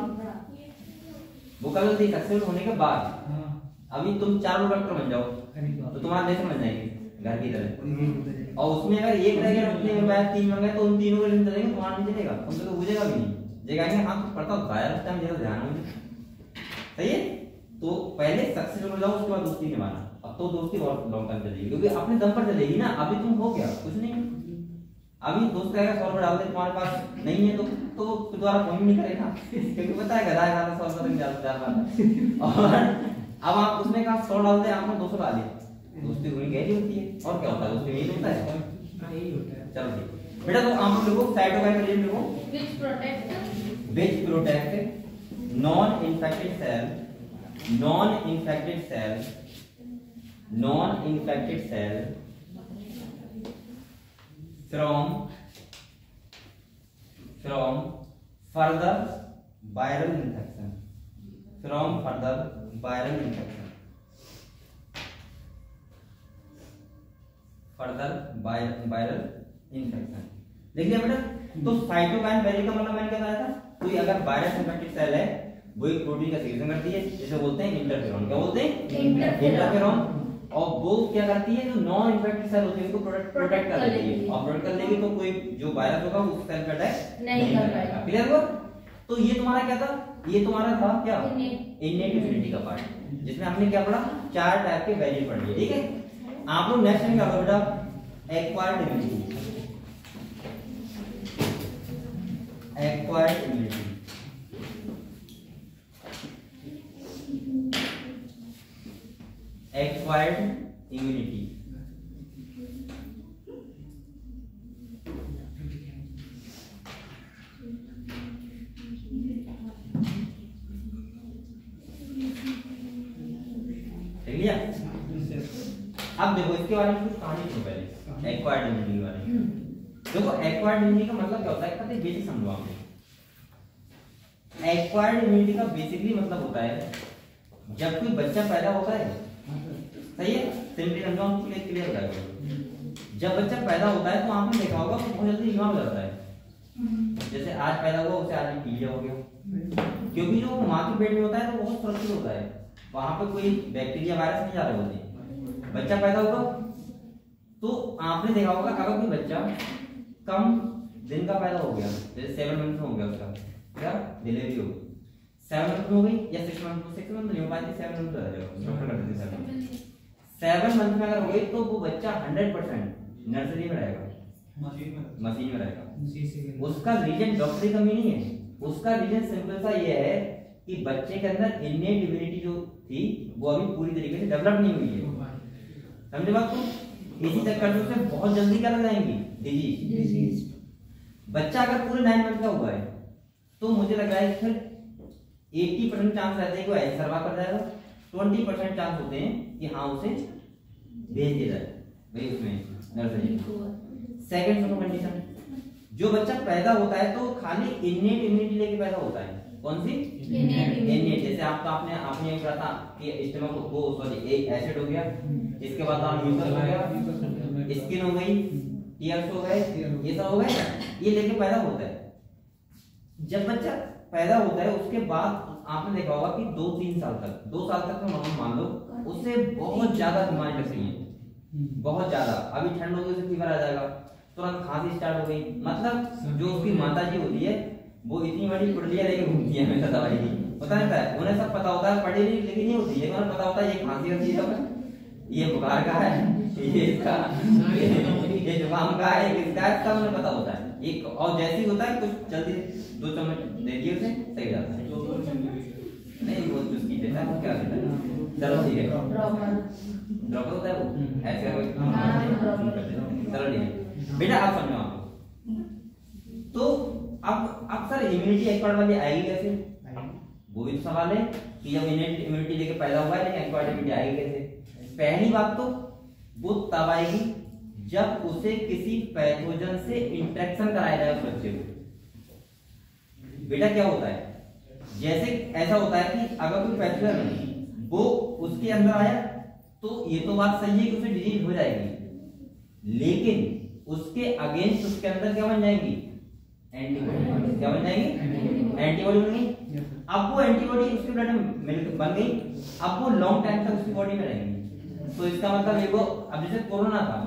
वो कल होती है सक्सेसफुल होने के बाद। अभी तुम 4 लोग डॉक्टर बन जाओ तो तुम्हारे देश बन जाएंगे घर की तरह, और उसमें अगर एक रह गया अपने में 3 बन गए तो उन तीनों को लेकर चलेंगे, तुम्हारा नहीं चलेगा, तुम तो बुझेगा भी नहीं, जगह हाँ पढ़ता होता है उस टाइम जरा ध्यान में। सही है, तो पहले सक्सेसफुल हो जाओ उसके बाद दोस्ती निभाना। अब तो दोस्ती बहुत लॉन्ग टाइम चलेगी क्योंकि अपने दम पर चलेगी ना। अभी तुम हो गया कुछ नहीं, अभी दोस्त कहेगा 100 रुपए डाल दे, तुम्हारे पास नहीं है तो दोबारा फोन नहीं करेगा क्योंकि पता है गधा है 100 रुपए डाल और अब आप उसने कहा 100 डाल दे, आपने 200 डाल दिया, दोस्ती हुई गहरी होती है। और क्या होता है दोस्ती में यही होता है, यही होता है। चलो ठीक बेटा, तो आप लोग लिखो साइटोकाइन का लिखो which protect non-infected cell from further viral infection, देख लिया बेटा। तो साइटोकाइन पहले का मतलब मैंने क्या बताया था, कोई अगर वायरस इन्फेक्टेड सेल है वो एक प्रोटीन का सिक्रेशन करती है जिसे बोलते हैं इंटरफेरॉन। क्या बोलते हैं? इंटरफेरॉन। और वो क्या करती है, जो नॉन इन्फेक्टेड सेल होती है उसको प्रोटेक्ट कर देती है, और प्रोटेक्ट कर देगी तो कोई जो वायरस होगा वो उस सेल पे अटैक नहीं कर पाएगा। क्लियर हुआ? तो ये तुम्हारा क्या था, ये तुम्हारा था क्या, इन्नेट इम्यूनिटी का पार्ट, जिसमें हमने क्या पढ़ा, 4 टाइप के वेरिएंट पढ़ लिए। ठीक है, आप लोग नेक्स्ट में क्या करो बेटा, एक्वायर्ड इम्यूनिटी। Acquired immunity. अब देखो इसके बारे में कुछ कहानी सुनो पहले एक्वायर्ड इम्यूनिटी के बारे में। देखो एक्वायर्ड इम्यूनिटी का मतलब क्या होता है, कहते हैं बेसिक समझो आप। एक्वायर्ड इम्यूनिटी का बेसिकली मतलब होता है जब कोई बच्चा पैदा होता है, सही है, सिंपली समझो, क्लियर हो जाएगा। जब बच्चा पैदा होता है तो आपने देखा होगा वो बहुत जल्दी बीमार हो जाता है। जैसे आज पैदा हुआ उसे आज पीलिया हो गया, क्योंकि जो माँ के पेट में होता है तो बहुत सुरक्षित होता है, वहां पे कोई बैक्टीरिया वायरस नहीं जा रहे होते। बच्चा पैदा होगा तो आपने देखा होगा अगर कोई बच्चा कम दिन का पैदा हो गया, जैसे 7 मंथ में हो गया, उसका क्या डिलीवरी हो 7 मंथ में हो गई या 6 मंथ नहीं हो पाती, 7 मंथ डॉक्टर कर देते हैं। 7 मंथ में अगर हो गई तो वो बच्चा 100% नर्सरी में रहेगा, मशीन में रहेगा। उसका रीजन डॉक्टरी कमी नहीं है, उसका रीजन सिंपल सा ये है कि बच्चे के अंदर इन्नेट इम्यूनिटी जो थी वो अभी पूरी तरीके से डेवलप नहीं हुई है। समझे बात को? इसी चक्कर से बहुत जल्दी क्या लग जाएंगी डिजीज। बच्चा अगर पूरे 9 मंथ का हुआ है तो मुझे लग रहा है फिर 80% चांस रहते हैं कि वो ऐसे सर्वाइव कर जाएगा, 20% चांस होते हैं कि हाँ उसे भेज दिया जाए भाई उसमें नर्सरी। सेकंड सुनो कंडीशन, जो बच्चा पैदा होता है तो खाली इन्नेट इम्यूनिटी लेके पैदा होता है। कौन सी? इन्नेट। जैसे आपने ये कहा था कि स्टमक वो सॉरी एक एसिड हो गया, इसके बाद म्यूकस हो गया, स्किन हो गई, टीयर्स हो गए, ये सब हो गए, ये लेके पैदा होता है। जब बच्चा पैदा होता है उसके बाद आपने देखा होगा कि 2-3 साल तक, 2 साल तक तो मान लो उससे बहुत ज्यादा बीमारी लग रही है, बहुत ज्यादा। अभी ठंड हो गई उसे फीवर आ जाएगा, तुरंत खांसी स्टार्ट हो गई। मतलब जो उसकी माता जी होती है वो इतनी बड़ी पुड़लिया लेके घूमती है हमेशा दवाई की, पता नहीं है, उन्हें सब पता होता है, पढ़ी लिखी नहीं होती है, उन्हें पता होता है ये खांसी का चीज है, ये बुखार का है, ये इसका ये जुकाम का है, किसका है, सब उन्हें पता होता है। एक और जैसे ही होता है कुछ जल्दी 2 चम्मच दे दिए उसे सही जाता है। नहीं वो चुस्की देता है, वो क्या देता है, चलो ठीक है, ड्रॉप होता है वो ऐसे चलो ठीक है बेटा। आप समझो आप तो अब सर इम्यूनिटी एक्वायर्ड वाली आएगी कैसे, वो भी सवाल है कि जब इम्यूनिटी लेके पैदा हुआ है लेकिन एक्वायर्ड इम्यूनिटी आएगी कैसे। पहली बात तो वो तब आएगी जब उसे किसी पैथोजन से इंटरेक्शन कराया जाए उस बच्चे को। बेटा क्या होता है, जैसे ऐसा होता है कि अगर कोई पैथोजन वो उसके अंदर आया तो ये तो बात सही है कि उसे डिजीज हो जाएगी, लेकिन उसके अगेंस्ट उसके अंदर क्या बन जाएंगी, एंटीबॉडी। क्या बन जाएंगी? एंटीबॉडी बन गई। अब वो एंटीबॉडी उसके ब्लड में बन गई, अब वो लॉन्ग टाइम तक उसकी बॉडी में रहेंगी। तो इसका मतलब ये वो अब जैसे कोरोना था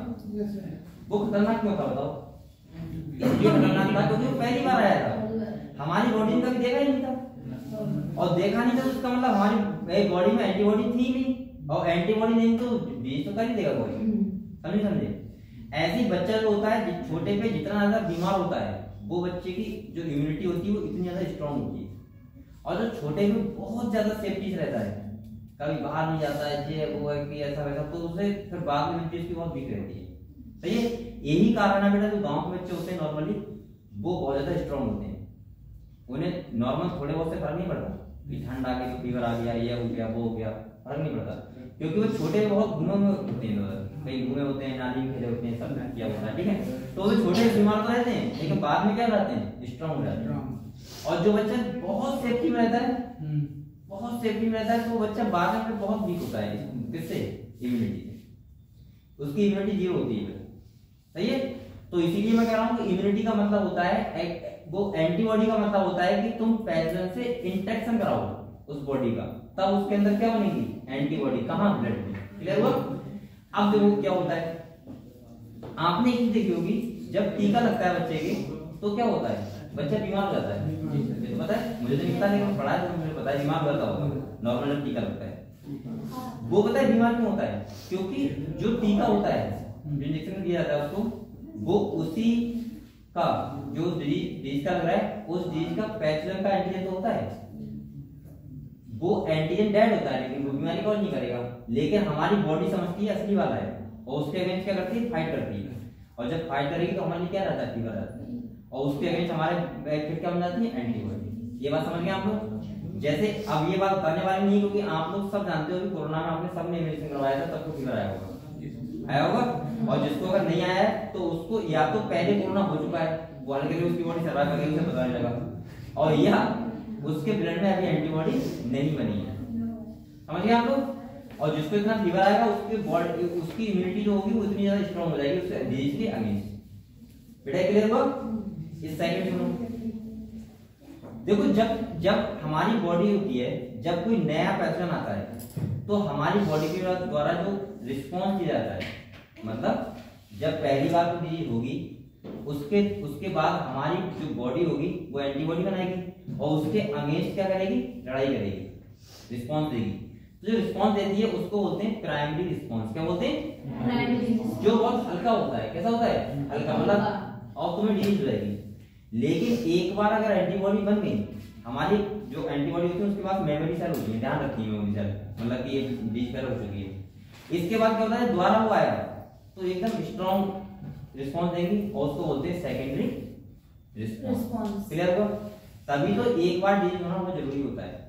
वो खतरनाक क्यों था बताओ? इसलिए खतरनाक था क्योंकि वो पहली बार आया था, हमारी बॉडी में कभी देखा ही नहीं था, और देखा नहीं था तो उसका मतलब हमारी बॉडी में एंटीबॉडी थी नहीं, और एंटीबॉडी नहीं तो बीज तो कर ही देगा कोई। समझे? ऐसे ही बच्चा जो होता है छोटे पे जितना ज्यादा बीमार होता है वो बच्चे की जो इम्यूनिटी होती है वो इतनी ज्यादा स्ट्रांग होती है, और जो छोटे में बहुत ज्यादा सेफ्टी से रहता है, कभी बाहर नहीं जाता है, ये वो है कि ऐसा वैसा, तो उसे फिर बाद में इम्यूनिटी उसकी बहुत वीक रहती है। सही है, यही कारण है बेटा जो गांव के बच्चे होते हैं नॉर्मली वो बहुत ज्यादा स्ट्रांग होते हैं, उन्हें नॉर्मल थोड़े बहुत से फर्क नहीं पड़ता कि ठंड आ गई तो फीवर आ गया, ये हो गया वो हो गया, फर्क नहीं पड़ता, क्योंकि वो छोटे बहुत गुणों में होते हैं, कई घूमे होते हैं, नाली में खेले होते हैं, सब किया होता है, ठीक है। तो वो छोटे बीमार तो रहते हैं लेकिन बाद में क्या रहते हैं, स्ट्रांग हो जाते हैं। और जो बच्चा बहुत सेफ्टी में रहता है, बहुत सेफ्टी में रहता है, तो वो बच्चा बाद में फिर बहुत वीक होता है। किससे? इम्यूनिटी से, उसकी इम्यूनिटी जीरो होती है। सही है, तो इसीलिए मैं कह रहा हूँ कि इम्यूनिटी का मतलब होता है वो एंटीबॉडी का मतलब होता है कि तुम पैथोजन से इंटरेक्शन कराओ उस बॉडी का, तब उसके अंदर क्या बनेगी, एंटीबॉडी। कहां? ब्लड में। क्लियर हुआ? अब देखो क्या होता है, आपने एक चीज देखी होगी, जब टीका लगता है बच्चे के तो क्या होता है, बच्चा बीमार हो जाता है। ये तो पता है, मुझे तो नहीं पता लेकिन पढ़ा है तो मुझे पता है बीमार हो जाता होगा नॉर्मल जब टीका लगता है। वो पता है बीमार क्यों होता है, क्योंकि जो टीका होता है, जो इंजेक्शन दिया जाता है उसको, वो उसी का जो डिजीज का लग रहा है उस डिजीज का पैथोजन का एंटीजन तो होता है, वो एंटीजन डेड होता है लेकिन वो बीमारी कॉज नहीं करेगा, लेकिन हमारी बॉडी समझती है असली वाला है और उसके अगेंस्ट क्या करती है, फाइट करती है, और जब फाइट करेगी तो हमारे लिए क्या रहता है, फीवर रहता है, और उसके अगेंस्ट हमारे फिर क्या बन जाती है, एंटीबॉडी। ये बात समझ गए आप लोग। जैसे अब ये बात बताने वाली नहीं क्योंकि आप लोग सब जानते हो कि कोरोना में आपने सबने मेडिसिन करवाया था, सबको फीवर आया होगा, और जिसको अगर नहीं आया है तो उसको या तो पहले कोरोना हो चुका है, वो अलग के लिए उसकी बॉडी सर्वाइव कर गई, उसे पता नहीं लगा, और या उसके ब्लड में अभी एंटीबॉडी नहीं बनी है, समझ गए आप लोग। और जिसको इतना फीवर आएगा उसके बॉडी उसकी इम्यूनिटी जो होगी वो इतनी ज्यादा स्ट्रांग हो जाएगी उससे डिजीज के अगेंस्ट। बेटा क्लियर हुआ? इस सेकंड सुनो, देखो जब हमारी बॉडी होती है, जब कोई नया पैथोजन आता है तो हमारी बॉडी के द्वारा जो रिस्पॉन्स दिया जाता है, मतलब जब पहली बार कोई डिजीज होगी उसके बाद हमारी जो बॉडी होगी वो एंटीबॉडी बनाएगी और उसके अगेंस्ट क्या करेगी, लड़ाई करेगी, रिस्पॉन्स देगी। तो जो रिस्पॉन्स देती है उसको बोलते हैं प्राइमरी रिस्पॉन्स। क्या बोलते हैं? प्राइमरी, जो बहुत हल्का होता है। कैसा होता है? हल्का, मतलब और तुम्हें डिजीज हो जाएगी। लेकिन एक बार अगर एंटीबॉडी बन गई, हमारी जो एंटीबॉडी होती है उसके पास मेमोरी सेल होती है, ध्यान रखिए मेमोरी सेल, मतलब कि ये डिजीज पहले हो चुकी है। इसके बाद क्या होता है, दोबारा वो आएगा तो एकदम स्ट्रॉन्ग रिस्पॉन्स देगी और उसको बोलते हैं सेकेंडरी रिस्पॉन्स। क्लियर हुआ? तभी तो एक बार डिजीज होना बहुत जरूरी होता है।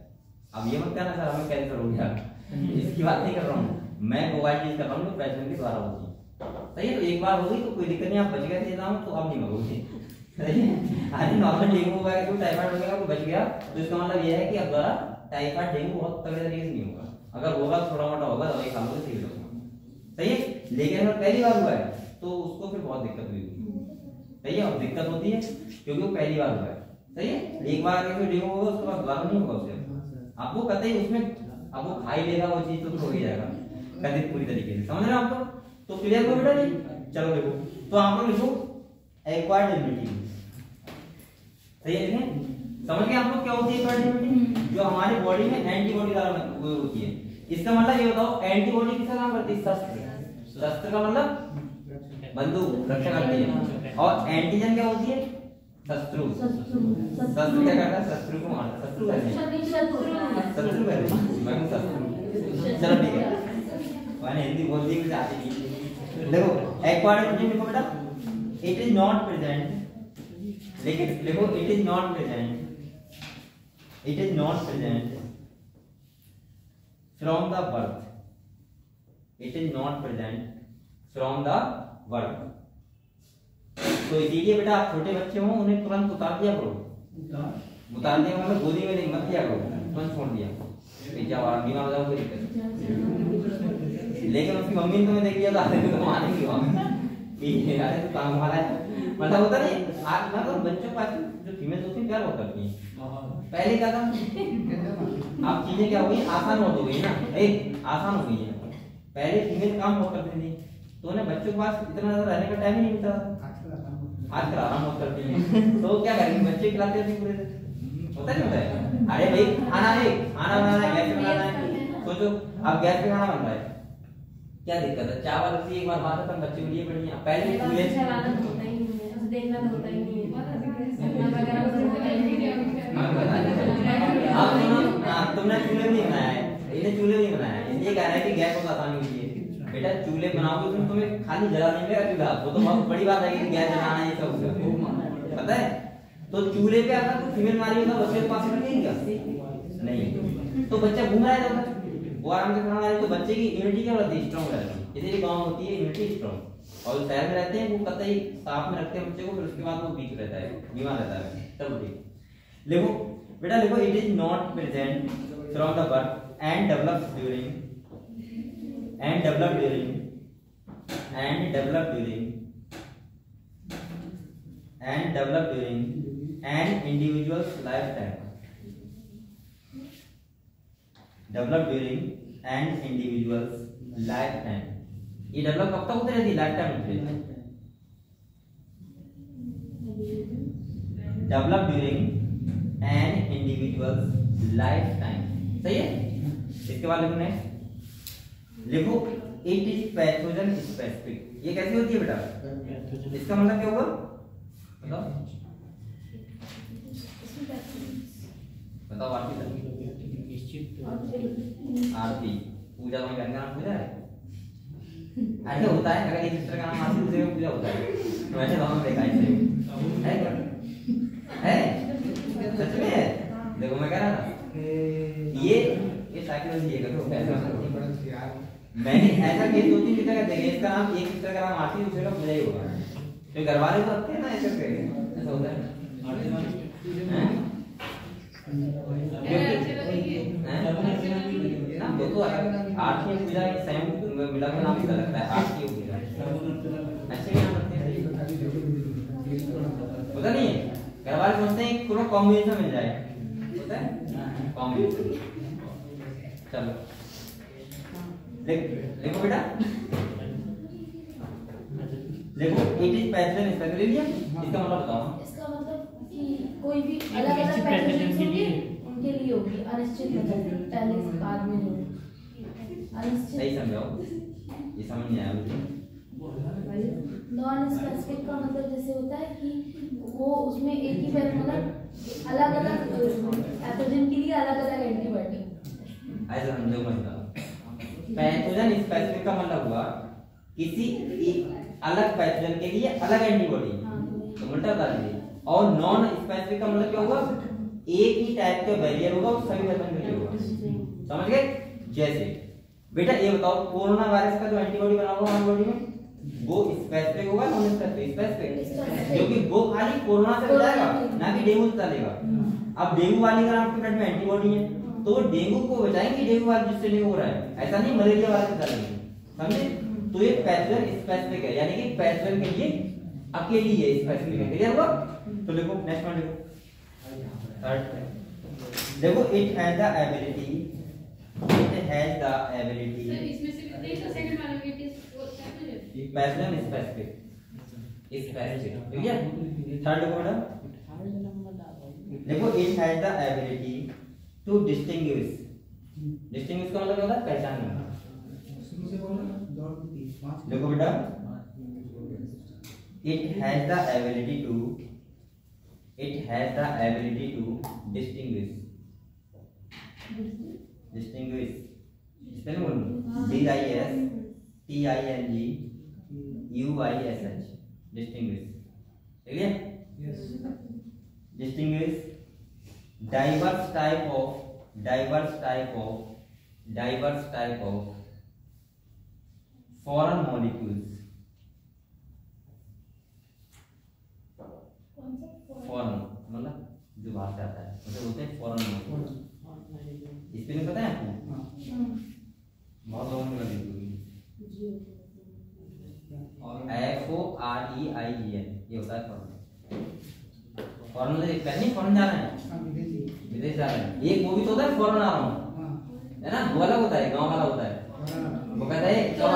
अब ये मत कहना सर हमें कैंसर हो गया, इसकी बात नहीं कर रहा हूँ मैं, मोबाइल चीज कर रहा हूँ जो पैशेंट के द्वारा होती है। सही है, तो एक बार हो गई तो कोई दिक्कत नहीं, आप बच गए थे ना तो अब नहीं मरोगे। सही है, आज नॉर्मल डेंगू हो गया, टाइफाइड हो गया, कोई बच गया तो इसका मतलब ये है कि अब द्वारा टाइफाइड डेंगू बहुत तगड़े तरीके से नहीं होगा, अगर होगा थोड़ा मोटा होगा दवाई खा लोगे ठीक होगा। सही है, लेकिन अगर पहली बार हुआ है तो उसको फिर बहुत दिक्कत हुई। सही है, और दिक्कत होती है क्योंकि वो पहली बार हुआ है। सही है, एक बार अगर डेंगू होगा उसके बाद दोबारा नहीं होगा उससे, आपको कतई उसमें अब वो खा ही लेगा वो चीज तो हो ही जाएगा कथित पूरी तरीके से। समझ रहे हो आप लोग? तो क्लियर हो बेटा जी? चलो देखो, तो आप लोग लिखो एक्वायर्ड इम्यूनिटी। सही है, समझ गए आप लोग क्या होती है एक्वायर्ड इम्यूनिटी? जो हमारी बॉडी में एंटीबॉडी द्वारा होती है। इसका मतलब ये बताओ एंटीबॉडी किसका काम करती है? शस्त्र। शस्त्र का मतलब बंदूक, रक्षा करती है। और एंटीजन क्या होती है? शत्रु। शत्रु क्या करता है? शत्रु को मारता। शत्रु कहते हैं, शत्रु कहते हैं, मैं शत्रु। चलो ठीक है, मैंने हिंदी बोल दी मुझे आती नहीं। देखो एक्वायर्ड इम्यूनिटी लिखो बेटा, इट इज नॉट प्रेजेंट, लेकिन देखो it is not present, it is not present from the birth, it is not present from the birth. तो इसीलिए बेटा आप छोटे बच्चे हो उन्हें तुरंत उतार दिया करो, उतार दिया मतलब गोदी में नहीं मत दिया करो, तुरंत छोड़ दिया, जब आप बीमार हो जाओ कोई दिक्कत। लेकिन उसकी मम्मी ने तुम्हें देख लिया तो आधे तो मारेंगी कि अरे तो काम हमारा है, मतलब होता नहीं आज मतलब बच्चों का जो फीमेल होती है प्यार बहुत करती है। पहले क्या था, अब चीजें क्या हो गई, आसान हो गई ना, एक आसान हो गई है। पहले फीमेल काम बहुत करती थी तो उन्हें बच्चों के पास इतना ज्यादा रहने का टाइम ही नहीं मिलता, आजकल आराम बहुत करती हैं। तो क्या करेंगे, बच्चे खिलाते हैं पूरे दिन, होता नहीं होता है। अरे भाई खाना बनाना है, गैस पे बनाना है, सोचो अब गैस पे खाना बन रहा है, क्या दिक्कत है, चावल रखती एक बार बात है, बच्चे के लिए बढ़िया। पहले चूल्हे चलाना होता ही नहीं है, देखना तो होता ही नहीं है, तुमने चूल्हे नहीं बनाया है, इन्हें चूल्हे नहीं बनाया है, इसलिए कह रहा है कि गैस बहुत आसानी होती है। बेटा चूल्हे बनाओगे तुम, तुम्हें खाली जला नहीं मिलेगा चूल्हा, वो तो बहुत बड़ी बात है कि गैस जलाना ये सब पता है। तो चूल्हे पे अगर कोई फीमेल मारी तो बच्चे के पास रखेंगे नहीं, तो बच्चा घूम रहा है जब वो आराम से खाना खाए तो बच्चे की इम्यूनिटी क्या होती है, स्ट्रांग रहती है। इसलिए गाँव होती है इम्यूनिटी स्ट्रांग, और शहर में रहते हैं वो कतई साफ में रखते हैं बच्चे को, फिर उसके बाद वो वीक रहता है, बीमार रहता है। चलो ठीक, लिखो बेटा लिखो, it is not present from the birth and develops during and develop during an individual's lifetime, develop during an individual's lifetime। ये डेवलप कब तक होती रहती है? लाइफ टाइम होती है। Develop during an individual's lifetime। सही है, इसके बाद लिखो नेक्स्ट, लिखो इट इज पैथोजन स्पेसिफिक। ये कैसे होती है बेटा, इसका मतलब क्या होगा बताओ, बताओ आप ही निश्चित आरती पूजा में बहन का नाम पूजा है ऐसे होता है। अगर एक सिस्टर का नाम आरती दूसरे का पूजा होता है तो ऐसे दोनों देखा है क्या है सच में है। देखो मैं कह रहा था ये साइकोलॉजी है करो मैंने ऐसा केस 2-3 सिस्टर का देखे इसका नाम एक सिस्टर का नाम आरती दूसरे का पूजा ही होगा तो घर वाले तो रखते हैं ना ऐसे करके ऐसा होता है ना वो तो आरती पूजा एक संयुक्त मिला के नाम लगता है आरती पूजा अच्छे नाम रखते हैं पता नहीं घर वाले सोचते हैं पूरा कॉम्बिनेशन मिल जाए होता है कॉम्बिनेशन। चलो देखो बेटा देखो इट इज पैटर्न स्पेशल लिया इसका मतलब बताओ। इसका मतलब कि कोई भी अलग अलग पैटर्न के लिए उनके लिए होगी अनिश्चित मतलब पहले बाद में जो अनिश्चित। सही समझाओ ये समझ नहीं आया मुझे। नॉन स्पेसिफिक का मतलब जैसे होता है कि वो उसमें एक ही मतलब अलग अलग पैथोजन के लिए अलग अलग एंटीबॉडी ऐसा समझो मत। पैथोजन स्पेसिफिक का मतलब हुआ किसी अलग पैथोजन के लिए अलग एंटीबॉडी तो उल्टा बता दीजिए। और नॉन स्पेसिफिक का मतलब क्या होगा एक ही टाइप का बैरियर होगा वो सभी पैथोजन के लिए होगा। समझ गए। जैसे बेटा ये बताओ कोरोना वायरस का जो एंटीबॉडी बना हुआ हमारी बॉडी में वो स्पेसिफिक होगा नॉन स्पेसिफिक। स्पेसिफिक क्योंकि वो खाली कोरोना से बचाएगा ना कि डेंगू से चलेगा। अब डेंगू वाली अगर आपके ब्लड में एंटीबॉडी है तो वो डेंगू को बचाएंगे डेंगू वाले जिससे डेंगू हो रहा है ऐसा नहीं मलेरिया वाले से चलेंगे समझे। तो ये पैथोजन स्पेसिफिक है यानी कि पैथोजन के लिए अकेली है स्पेसिफिक है। क्लियर हुआ। तो देखो नेक्स्ट वन देखो थर्ड देखो it has the ability sir इसमें से देख लो सेकंड वाला इट इज पैथोजन स्पेसिफिक ठीक है। थर्ड को बेटा देखो it has the ability to distinguish का मतलब क्या होता है पहचानना। देखो बेटा it has the ability to distinguish spelling बोलो DISTINGUISH distinguish ठीक है। distinguish diverse type of foreign molecules foreign मतलब जो बाहर से आता है उसे बोलते हैं फॉरेन मोलेक्यूल। स्पेलिंग पता है आपको बहुत लोगों ने लगी होगी FOREIGN ये होता है फॉरेन। फॉरेन मतलब कहीं फॉरेन जा रहे हैं विदेश जा रहे हैं एक वो भी तो होता है फॉरेन आ रहा हूँ है ना वो अलग होता है गाँव वाला होता है वो कहता है कब आ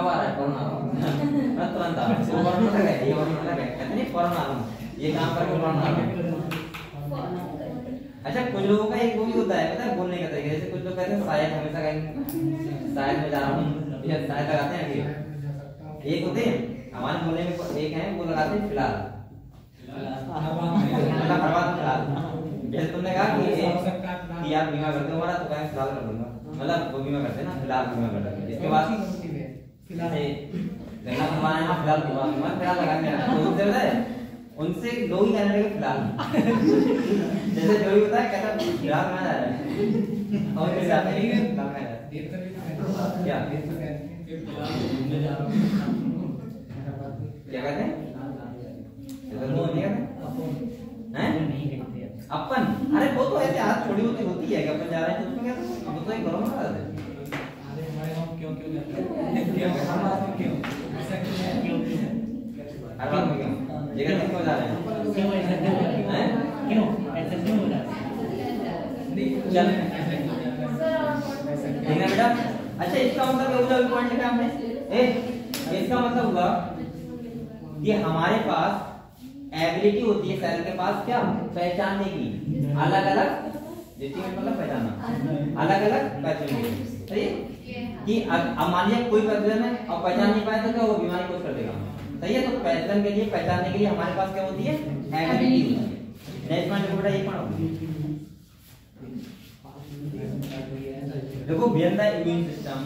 रहा है फॉरेन आ रहा हूँ मैं तुरंत आ रहा हूँ फॉरेन अलग है ये फॉरेन अलग है कहते नहीं फॉरेन आ रहा हूँ ये काम करके फॉरेन आ रहा हूँ। अच्छा कुछ लोगों का एक वो भी होता है पता है बोलने का तरीका जैसे कुछ लोग कहते हैं शायद हमेशा कहेंगे शायद मैं जा रहा हूँ या शायद लगाते हैं अभी एक होते हैं हमारे बोलने में एक है वो लगाते हैं फिलहाल जैसे तुमने कहा कि आप बीमा करते हो हमारा तो कहें फिलहाल कर दूंगा मतलब वो बीमा करते हैं ना फिलहाल बीमा कर देंगे इसके बाद गन्ना बनवाना है फिलहाल बीमा फिलहाल लगाने तो उनसे पता है उनसे लोग ही कहने लगे फिलहाल जैसे जो भी होता है कहता फिलहाल में जा रहा है और फिर जाते नहीं है फिलहाल में क्या क्या कहते हैं अपन अरे वो तो ऐसे हाथ छोड़ी होती है कि अपन जा रहे हैं तो उसमें क्या वो तो एक घरों में कर देते क्यों हर बात में क्यों ये कहते हैं क्यों जा रहे हैं क्यों ऐसा क्यों हो रहा है चल ठीक है बेटा। अच्छा इसका मतलब क्या हुआ पॉइंट लिखा हमने इसका मतलब हुआ कि हमारे पास एबिलिटी होती है सेल के पास क्या पहचानने की अलग अलग डिस्टिंक्ट मतलब पहचानना अलग अलग पहचानने सही कि अब मान लिया कोई पैथोजन है और पहचान नहीं पाए तो क्या वो बीमारी कोस कर देगा सही है। तो पैथोजन के लिए पहचानने के लिए हमारे पास क्या होती है एबिलिटी होती है। नेक्स्ट पॉइंट बेटा ये पढ़ो देखो when the immune system,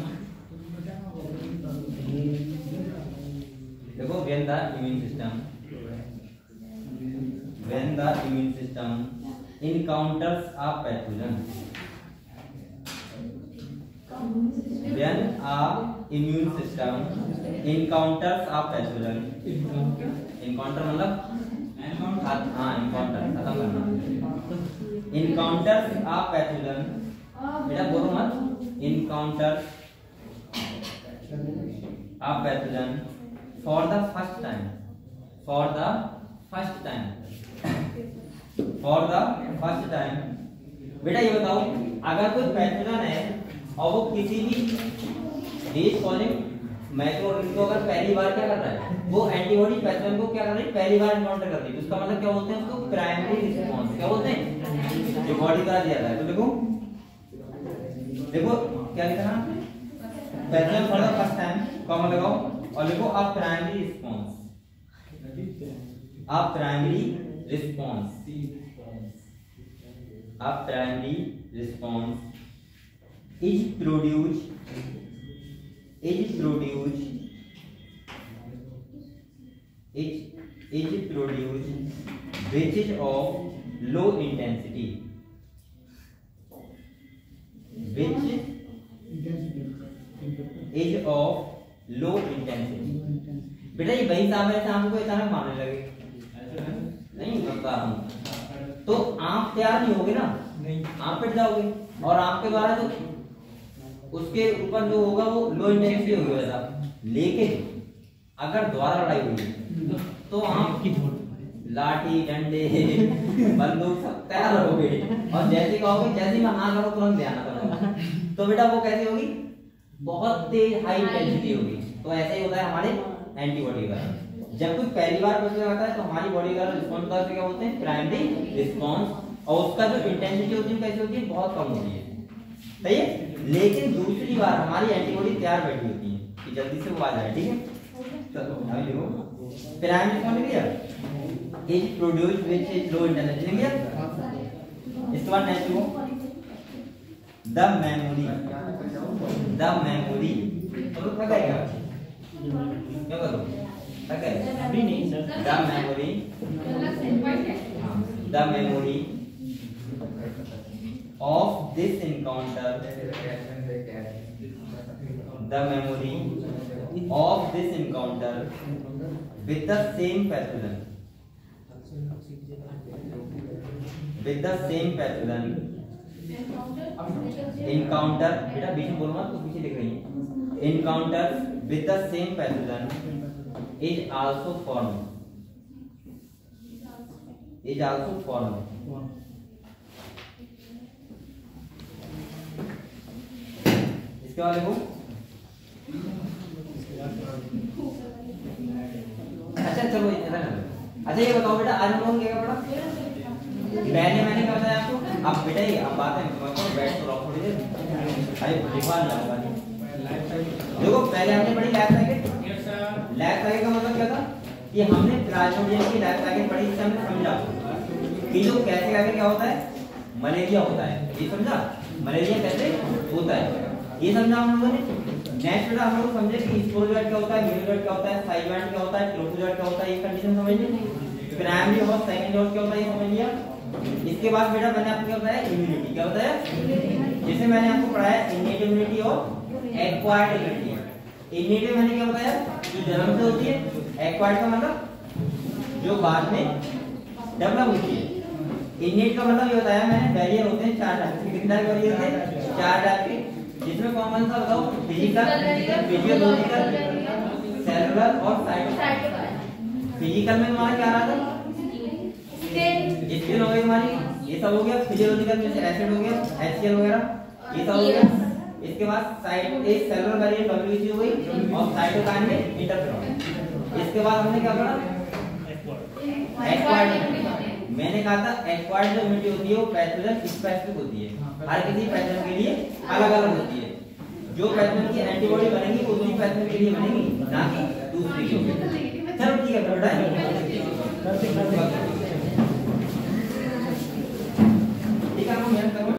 देखो when the immune system encounters a pathogen, when a immune system encounters a pathogen, encounter मतलब हाँ encounter खत्म करना, encounters a pathogen, बेटा बोलो मत, encounters a pathogen for the first time, बेटा ये बताओ अगर कोई पैथोजन है और वो किसी भी डिजीज कॉजिंग माइक्रोऑर्गेनिज्म को अगर पहली बार क्या कर रहा है, वो एंटीबॉडी पैथोजन को क्या कर रही है, पहली बार एनकाउंटर कर रही है, तो उसका मतलब क्या बोलते हैं, उसको प्राइमरी रिस्पांस क्या बोलते हैं, जो बॉडी का दिया है। तो देखो क्या लिखा है, pathogen for the first time comma लगाओ और लिखो a primary response, a primary response is produced which is of low intensity, बेटा ये वही साहब है, हमको अचानक मारने लगे नहीं बता रहा हूं, तो आप तैयार नहीं होगे ना, आप पिट जाओगे और आपके द्वारा तो उसके ऊपर जो होगा वो लो इंटेंसिटी होगा। लेकिन अगर द्वारा लड़ाई हुई तो आप लाठी डंडे बंदूक सब तैयार रहोगे और जैसे कहोगे जैसे मैं हाँ करो तुरंत ध्यान करो, तो बेटा वो कैसी होगी, बहुत तेज हाई इंटेंसिटी होगी। तो ऐसा ही होता है हमारे एंटीबॉडी का, जब कोई पहली बार पैथोजन आता है तो हमारी बॉडी का रिस्पांस का क्या बोलते हैं, प्राइमरी रिस्पांस, और उसका जो इंटेंसिटी होती है कैसी होती है, बहुत कम होती है, सही है। लेकिन दूसरी बार हमारी एंटीबॉडी तैयार बैठी होती है कि जल्दी से वो आ जाए, ठीक है। चलो अभी देखो प्राइमरी रिस्पांस लिया, is produced which is low intensity, लिया। इसके बाद नेक्स्ट देखो द मेमोरी, तो क्या करेगा, क्या करो अभी नहीं sir, the memory of this encounter with the same pathogen encounter, बेटा बीच में बोलो मत, तो पीछे लिख रही है, encounter with the same pathogen is also formed, इसके बाद देखो अच्छा चलो इतना कर लो। अच्छा ये बताओ बेटा आज हम लोग क्या पढ़ा, मैंने क्या बताया आपको, अब बेटा ये अब बात है बैठ तो रहो थोड़ी देर, अरे दिमाग लगाओ। देखो पहले हमने पढ़ी लाइफ साइकिल का मतलब क्या था कि हमने प्लाज्मोडियम की लाइफ साइकिल पढ़ी, इससे हमने समझा कि जो कैसे क्या होता है, मलेरिया होता है, ये समझा मलेरिया कैसे होता है, ये समझा हम लोगों ने। नेक्स्ट बेटा हम लोग समझे कि स्पोरोजोइट क्या होता है, मीजोजोइट क्या होता है, साइजोइट क्या होता है, ट्रोफोजोइट क्या होता है, ये कंडीशन समझ ली। प्राइमरी और सेकेंडरी और क्या होता है ये समझ लिया। इसके बाद बेटा मैंने आपको क्या बताया, इम्यूनिटी क्या होता है, जैसे मैंने आपको पढ़ाया इनेट इम्यूनिटी और एक्वायर्ड इम्यूनिटी। इनेट मैंने क्या बताया, जो जन्म से होती है, एक्वायर्ड का मतलब जो बाद में डेवलप होती है। इनेट का मतलब ये बताया मैंने, बैरियर होते हैं 4 टाइप के, कितने बैरियर होते हैं, 4 टाइप के, जिसमें कॉमन सा बताओ, फिजिकल, फिजियोलॉजिकल, सेलुलर और साइटोप्लाज्मिक। फिजिकल में हमारा क्या रहा था, स्किन हो गई हमारी, ये सब हो गया। फिजियोलॉजिकल में एसिड हो गया, HCl वगैरह, ये सब हो गया। इसके बाद साइट एक सेलुलर बैरियर WBC हो गई और साइटोकाइन में इंटरफेरॉन। इसके बाद हमने क्या पढ़ा, एक्वायर्ड। मैंने कहा था एक्वायर्ड जो इम्यूनिटी होती है वो पैथोजन स्पेसिफिक होती है, हर किसी पैथोजन के लिए अलग-अलग होती है। जो पैथोजन की एंटीबॉडी बनेगी वो उसी पैथोजन के लिए बनेगी, ना कि दूसरी के लिए। चलो ठीक है बेटा।